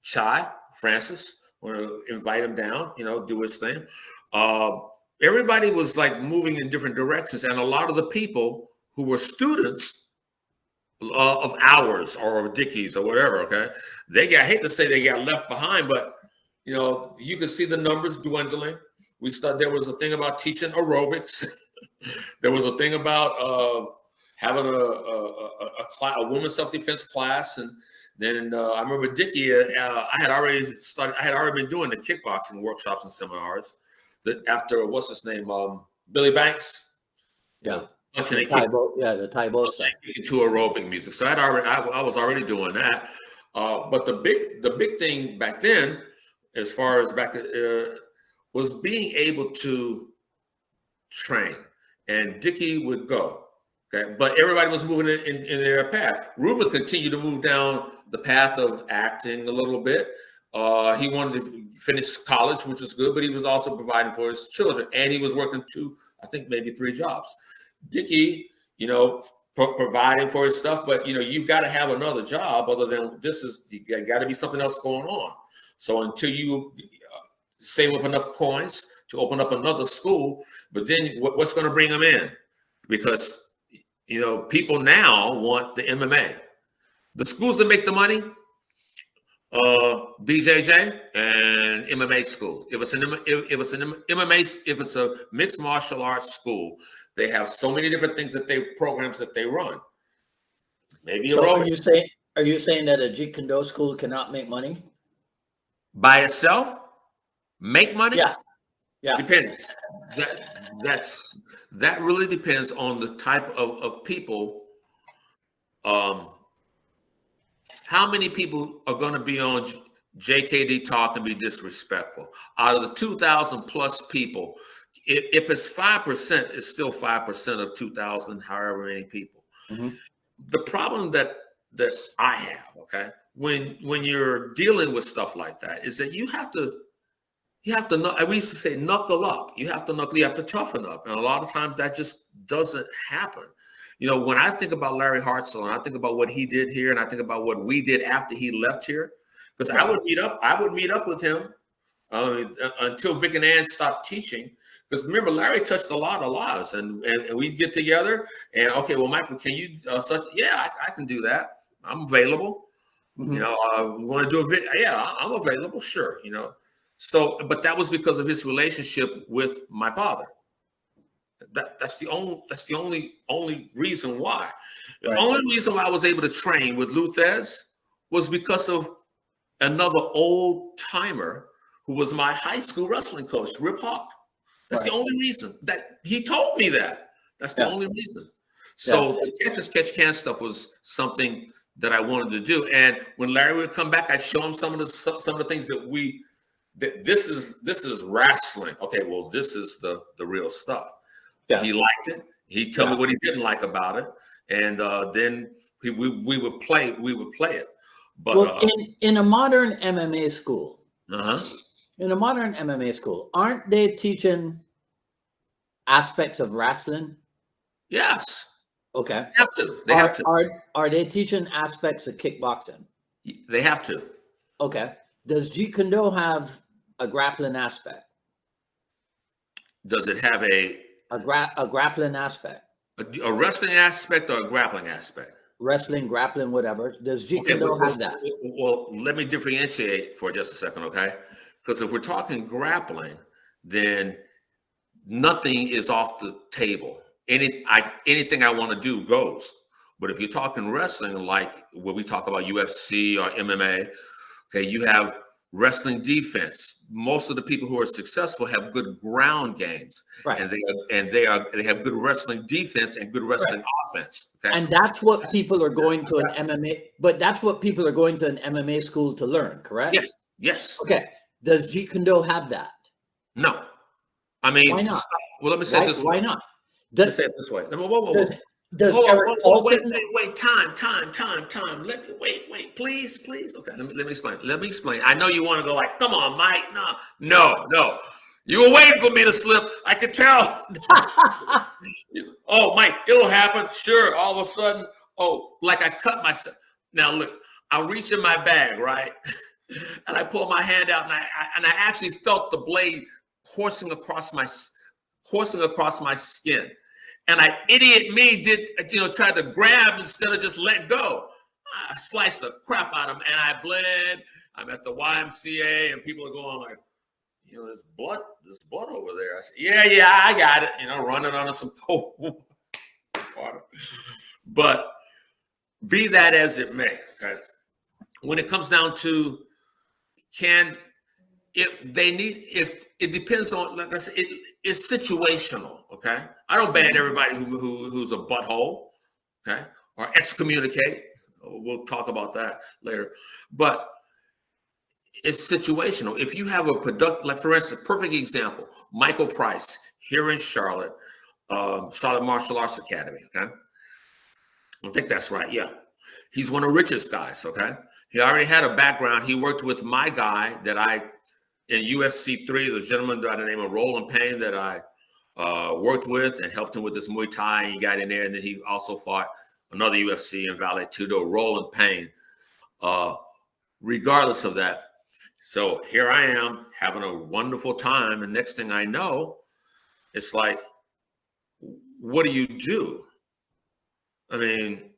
Chai, Francis, want to invite him down, do his thing. Everybody was like moving in different directions. And a lot of the people who were students of ours or of Dickie's or whatever, okay, I hate to say they got left behind, but you can see the numbers dwindling. There was a thing about teaching aerobics. There was a thing about having a women's self-defense class. And then I remember Dickie, I had already been doing the kickboxing workshops and seminars. That after, what's his name? Billy Banks. Yeah. The Thai bow stuff. To aerobic music. So I was already doing that. But the big thing back then, as far as was being able to train, and Dickie would go, okay, but everybody was moving in their path. Ruben continued to move down the path of acting a little bit. He wanted to finish college, which was good, but he was also providing for his children, and he was working 2, I think maybe 3 jobs. Dickie, providing for his stuff, but you've got to have another job other than you got to be something else going on. So until you save up enough coins to open up another school, but then what's going to bring them in? Because, people now want the MMA. The schools that make the money, BJJ and MMA schools. If it's a mixed martial arts school, they have so many different programs that they run. Maybe so are you saying that a Jeet Kune Do school cannot make money? By itself, make money? Yeah. Depends. That really depends on the type of people. How many people are going to be on JKD Talk and be disrespectful? Out of the 2,000 plus people, if it's 5%, it's still 5% of 2,000, however many people. Mm-hmm. The problem that I have, okay, when you're dealing with stuff like that, is that you have to, we used to say knuckle up. You have to toughen up. And a lot of times that just doesn't happen. You know, when I think about Larry Hartsell and I think about what he did here, and I think about what we did after he left here, because I would meet up with him until Vic and Ann stopped teaching. Because remember, Larry touched a lot of lives, and we'd get together and, okay, well, Michael, can you yeah, I can do that. I'm available. You know, we want to do a video. Yeah, I'm available. Sure. You know, so, but that was because of his relationship with my father. That's the only reason why. The only reason why I was able to train with Luthez was because of another old timer who was my high school wrestling coach, Rip Hawk. That's the only reason that he told me that. That's the only reason. So the catch as catch can stuff was something that I wanted to do. And when Larry would come back, I'd show him some of the things that this is wrestling. Okay, well, this is the real stuff. Yeah. He liked it. He'd tell me what he didn't like about it, and then we would play it. But well, in a modern MMA school, aren't they teaching aspects of wrestling? Yes. Okay. They have to. They have to. Are they teaching aspects of kickboxing? They have to. Okay. Does Jeet Kune Do have a grappling aspect? Does it have a grappling aspect? A wrestling aspect or a grappling aspect? Wrestling, grappling, whatever. Does Jeet Kune Do have that? Well, let me differentiate for just a second, okay? Because if we're talking grappling, then nothing is off the table. Anything I want to do goes. But if you're talking wrestling, like when we talk about UFC or MMA, okay, you have wrestling defense. Most of the people who are successful have good ground games, and they have good wrestling defense and good wrestling offense. Okay? And that's what people are going to an MMA. But that's what people are going to an MMA school to learn, correct? Yes. Yes. Okay. Does Jeet Kune Do have that? No. I mean, why not? Well, let me say it this way. Why not? Let me say it this way. Whoa. Does Eric Paulson? Wait, time. Let me wait, please. Okay, let me explain. I know you want to go like, come on, Mike. No. You were waiting for me to slip. I could tell. Oh, Mike, it'll happen. Sure. All of a sudden, like I cut myself. Now look, I'll reach in my bag, right? And I pull my hand out, and I actually felt the blade coursing across my skin. And tried to grab instead of just let go. I sliced the crap out of him, and I bled. I'm at the YMCA, and people are going like, there's blood over there. I said, yeah, I got it. Running on some cold water. But be that as it may, okay? When it comes down to it depends on, like I said, it's situational, okay? I don't ban everybody who's a butthole, okay, or excommunicate. We'll talk about that later. But it's situational. If you have a like for instance, perfect example, Michael Price here in Charlotte Martial Arts Academy, okay? I think that's right, yeah. He's one of the richest guys, okay? He already had a background. He worked with my guy in UFC 3, there's a gentleman by the name of Roland Payne that I worked with and helped him with this Muay Thai. And he got in there, and then he also fought another UFC in Vale Tudo, Roland Payne. Regardless of that, so here I am having a wonderful time, and next thing I know, it's like, what do? I mean,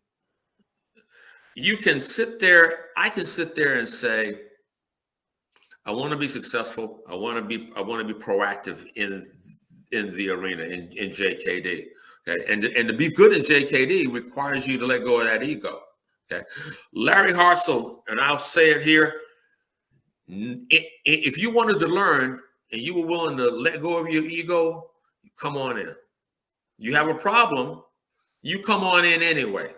you can sit there. I can sit there and say, I want to be successful. I want to be proactive in the arena in JKD. Okay, and to be good in JKD requires you to let go of that ego. Okay, Larry Hartsell, and I'll say it here: if you wanted to learn and you were willing to let go of your ego, come on in. You have a problem, you come on in anyway.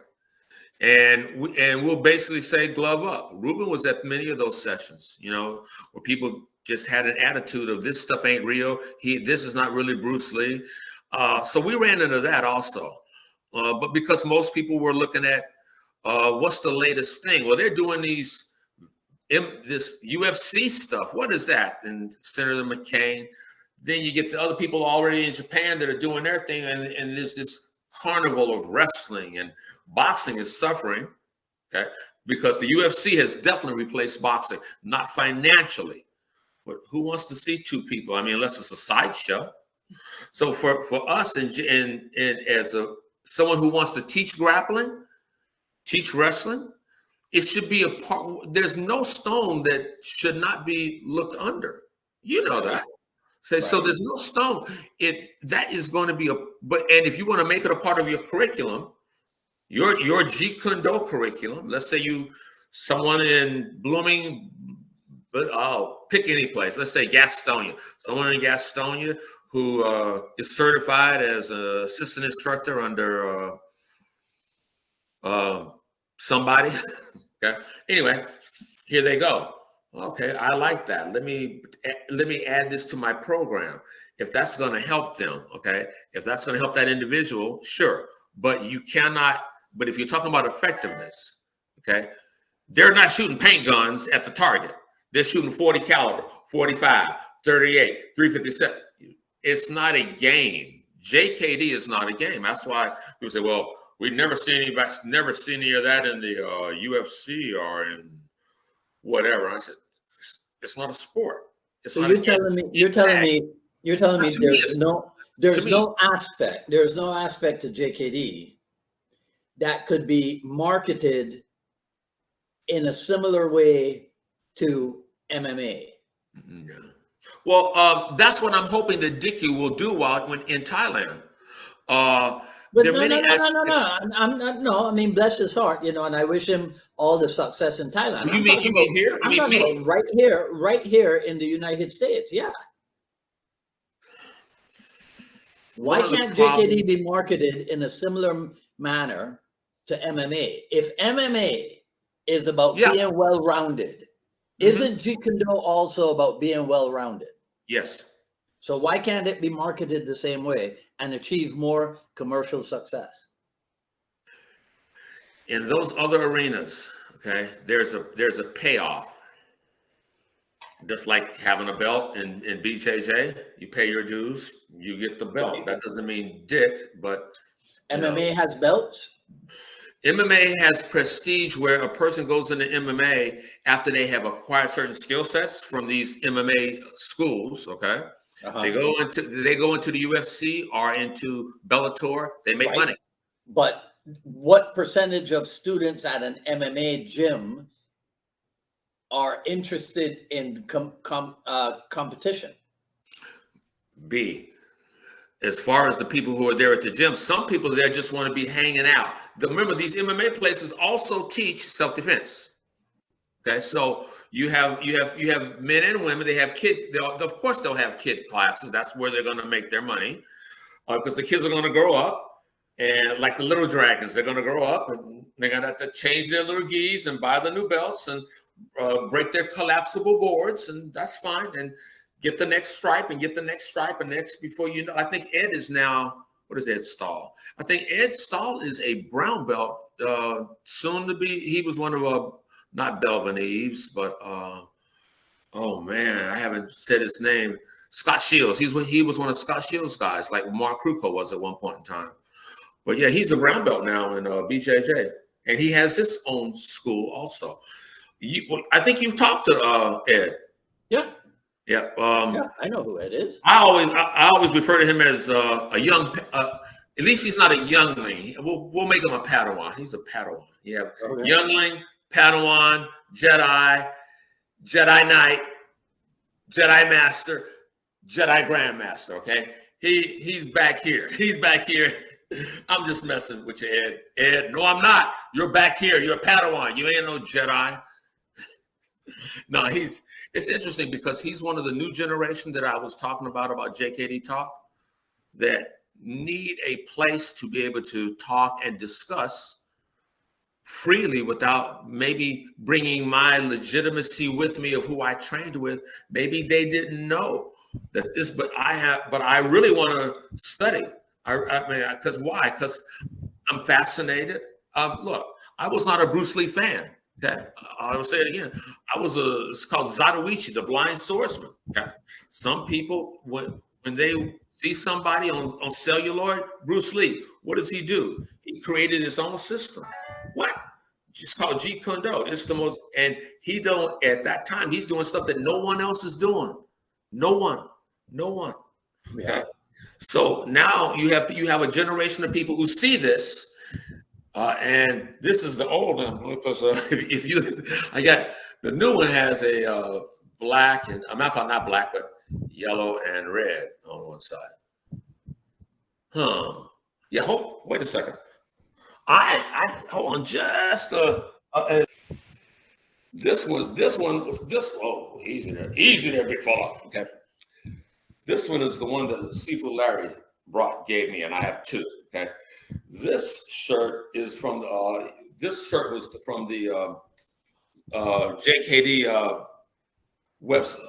And we'll basically say glove up. Ruben was at many of those sessions, where people just had an attitude of this stuff ain't real. This is not really Bruce Lee. So we ran into that also. But because most people were looking at what's the latest thing? Well, they're doing this UFC stuff. What is that? And Senator McCain. Then you get the other people already in Japan that are doing their thing, and there's this carnival of wrestling, and boxing is suffering, okay, because the UFC has definitely replaced boxing, not financially, but who wants to see two people? I mean, unless it's a sideshow. So for us, and as someone who wants to teach grappling, teach wrestling, it should be a part. There's no stone that should not be looked under. You know that. So there's no stone. That is going to be and if you want to make it a part of your curriculum, your Jeet Kune Do curriculum. Let's say someone in Blooming, I'll pick any place. Let's say Gastonia. Someone in Gastonia who is certified as an assistant instructor under somebody. Okay. Anyway, here they go. Okay, I like that. Let me add this to my program. If that's going to help them, okay. If that's going to help that individual, sure. But you cannot. But if you're talking about effectiveness, okay, they're not shooting paint guns at the target. They're shooting 40 caliber, 45, 38, 357. It's not a game. JKD is not a game. That's why people say, well, we've never seen any of that in the UFC or in whatever. I said, it's not a sport. So you're telling me there's no aspect to JKD that could be marketed in a similar way to MMA. No. Well, that's what I'm hoping that Dicky will do when in Thailand. But no. I mean, bless his heart, and I wish him all the success in Thailand. You mean here? I'm talking about right here in the United States. Yeah. Why can't JKD be marketed in a similar manner to MMA? If MMA is about being well-rounded, isn't Jeet Kune Do also about being well-rounded? Yes. So why can't it be marketed the same way and achieve more commercial success? In those other arenas, okay, there's a payoff. Just like having a belt in BJJ, you pay your dues, you get the belt. Right. That doesn't mean dick, but MMA has belts. MMA has prestige where a person goes into MMA after they have acquired certain skill sets from these MMA schools. Okay. Uh-huh. They go into the UFC or into Bellator. They make money. But what percentage of students at an MMA gym are interested in competition? B. As far as the people who are there at the gym, some people there just want to be hanging out. Remember, these MMA places also teach self-defense. Okay, so you have men and women. They have of course, they'll have kid classes. That's where they're going to make their money, because the kids are going to grow up, and like the little dragons, they're going to grow up, and they're going to have to change their little gis and buy the new belts and break their collapsible boards, and that's fine. And get the next stripe and before you know. I think Ed is now. What is Ed Stahl? I think Ed Stahl is a brown belt, soon to be. He was one of not Belvineves, but oh man, I haven't said his name. Scott Shields. He was one of Scott Shields' guys, like Mark Kruko was at one point in time. But yeah, he's a brown belt now in BJJ, and he has his own school also. I think you've talked to Ed. Yeah. Yeah. I know who Ed is. I always refer to him as a young. At least he's not a youngling. We'll make him a Padawan. He's a Padawan. Yeah. Okay. Youngling, Padawan, Jedi Knight, Jedi Master, Jedi Grandmaster. Okay. He's back here. He's back here. I'm just messing with you, Ed. Ed, no, I'm not. You're back here. You're a Padawan. You ain't no Jedi. No, it's interesting because he's one of the new generation that I was talking about JKD Talk, that need a place to be able to talk and discuss freely without maybe bringing my legitimacy with me of who I trained with. Maybe they didn't know that this, but I really want to study. Because why? Because I'm fascinated. Look, I was not a Bruce Lee fan. Okay, I will say it again. It's called Zatoichi, the blind swordsman. Okay, some people when when they see somebody on celluloid, Bruce Lee, what does he do? He created his own system. What? It's called Jeet Kune Do. It's the most, and he don't, at that time, he's doing stuff that no one else is doing. No one. Yeah. Okay? So now you have a generation of people who see this, and this is the old one, because if you, I got, the new one has a black, and I'm not black, but yellow and red on one side. Yeah, wait a second. I hold on just this one was oh, easy there, big fella. Okay. This one is the one that Seafood Larry gave me, and I have two. Okay. This shirt is from this shirt was from the JKD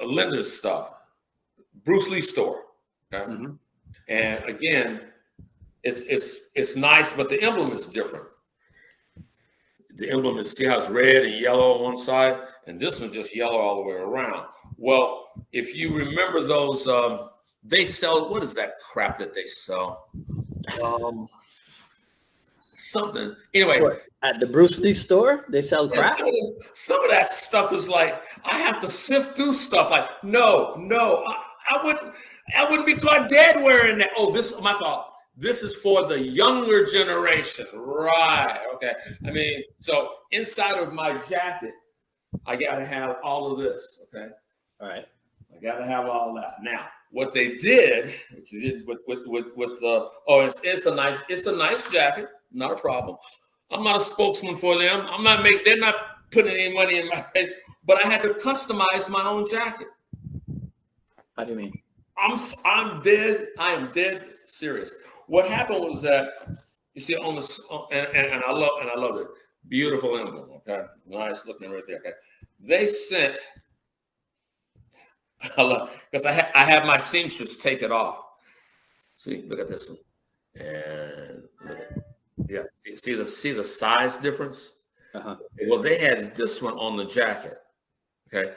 Linda's stuff, Bruce Lee store. Okay. Mm-hmm. And again, it's nice, but the emblem is different. The emblem is, see how it's red and yellow on one side, and this one's just yellow all the way around. Well, if you remember those, they sell, what is that crap that they sell? Something. Anyway. What, at the Bruce Lee store, they sell crap? Some of that stuff is like, I have to sift through stuff. Like, no, I wouldn't be caught dead wearing that. Oh, this is my fault. This is for the younger generation. Right. Okay. I mean, so inside of my jacket, I got to have all of this. Okay. All right. I got to have all that. Now, what they did with it's a nice jacket. Not a problem. I'm not a spokesman for them. They're not putting any money in my face, but I had to customize my own jacket. How do you mean? I am dead serious. What happened was that, you see on the, and I love it. Beautiful emblem, okay? Nice looking right there, okay? They sent, because I have my seamstress take it off. See, look at this one. And look at, yeah, see the size difference? Uh-huh. Well, they had this one on the jacket, okay?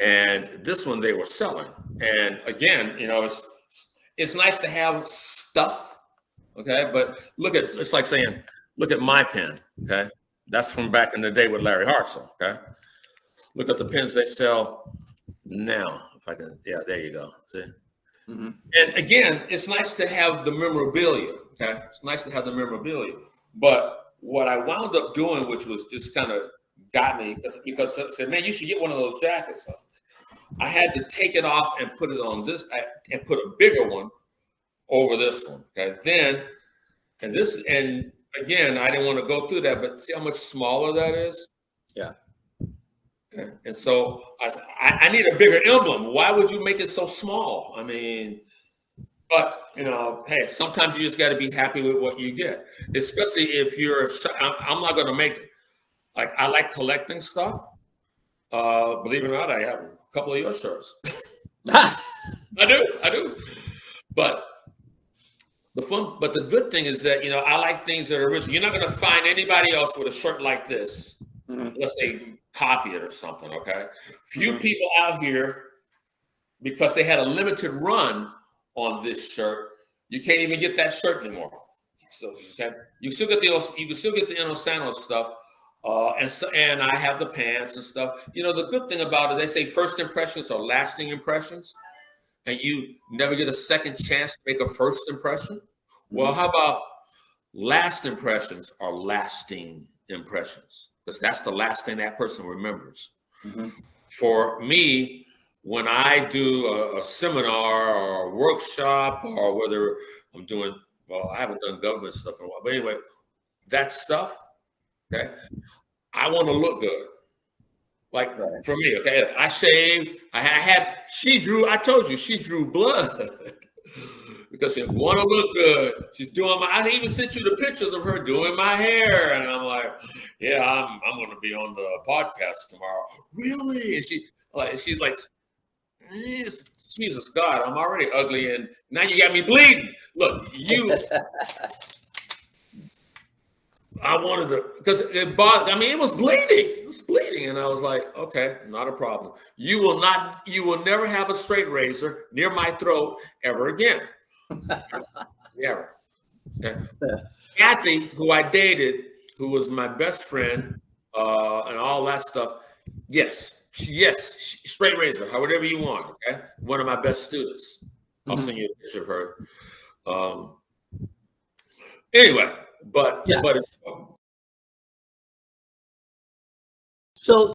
And this one they were selling. And again, it's nice to have stuff. Okay, but it's like saying, look at my pen. Okay, that's from back in the day with Larry Hartsell. Okay, look at the pens they sell now. If I can, yeah, there you go. See, mm-hmm. And again, it's nice to have the memorabilia. Okay, it's nice to have the memorabilia. But what I wound up doing, which was just kind of got me, because I said, man, you should get one of those jackets. So I had to take it off and put it on this, and put a bigger one over this one. Okay, and again, I didn't want to go through that, but see how much smaller that is? Yeah. Okay. And so I need a bigger emblem. Why would you make it so small? I mean, but hey, sometimes you just got to be happy with what you get, especially if I'm not going to make, like, I like collecting stuff. Believe it or not, I have a couple of your shirts. I do. But the good thing is that, I like things that are original. You're not going to find anybody else with a shirt like this, unless they copy it or something, okay? Few people out here, because they had a limited run on this shirt, you can't even get that shirt anymore. So, okay, you can still get the Inosano stuff, and I have the pants and stuff. The good thing about it, they say first impressions are lasting impressions. And you never get a second chance to make a first impression? Well, how about last impressions are lasting impressions? Because that's the last thing that person remembers. Mm-hmm. For me, when I do a seminar or a workshop, or whether I'm doing, I haven't done government stuff in a while, but anyway, that stuff, okay, I want to look good. Like, for me, okay, I shaved. I told you, she drew blood because she want to look good. She's doing I even sent you the pictures of her doing my hair. And I'm like, yeah, I'm going to be on the podcast tomorrow. Really? And she's like, Jesus God, I'm already ugly. And now you got me bleeding. Look, I wanted to, because it bothered. I mean, it was bleeding. It was bleeding, and I was like, okay, not a problem. You will never have a straight razor near my throat ever again. Never. Okay. Kathy, who I dated, who was my best friend, and all that stuff. Yes, straight razor, whatever you want. Okay, one of my best students. I'll send you a picture of her. Anyway, but Yeah. but it's So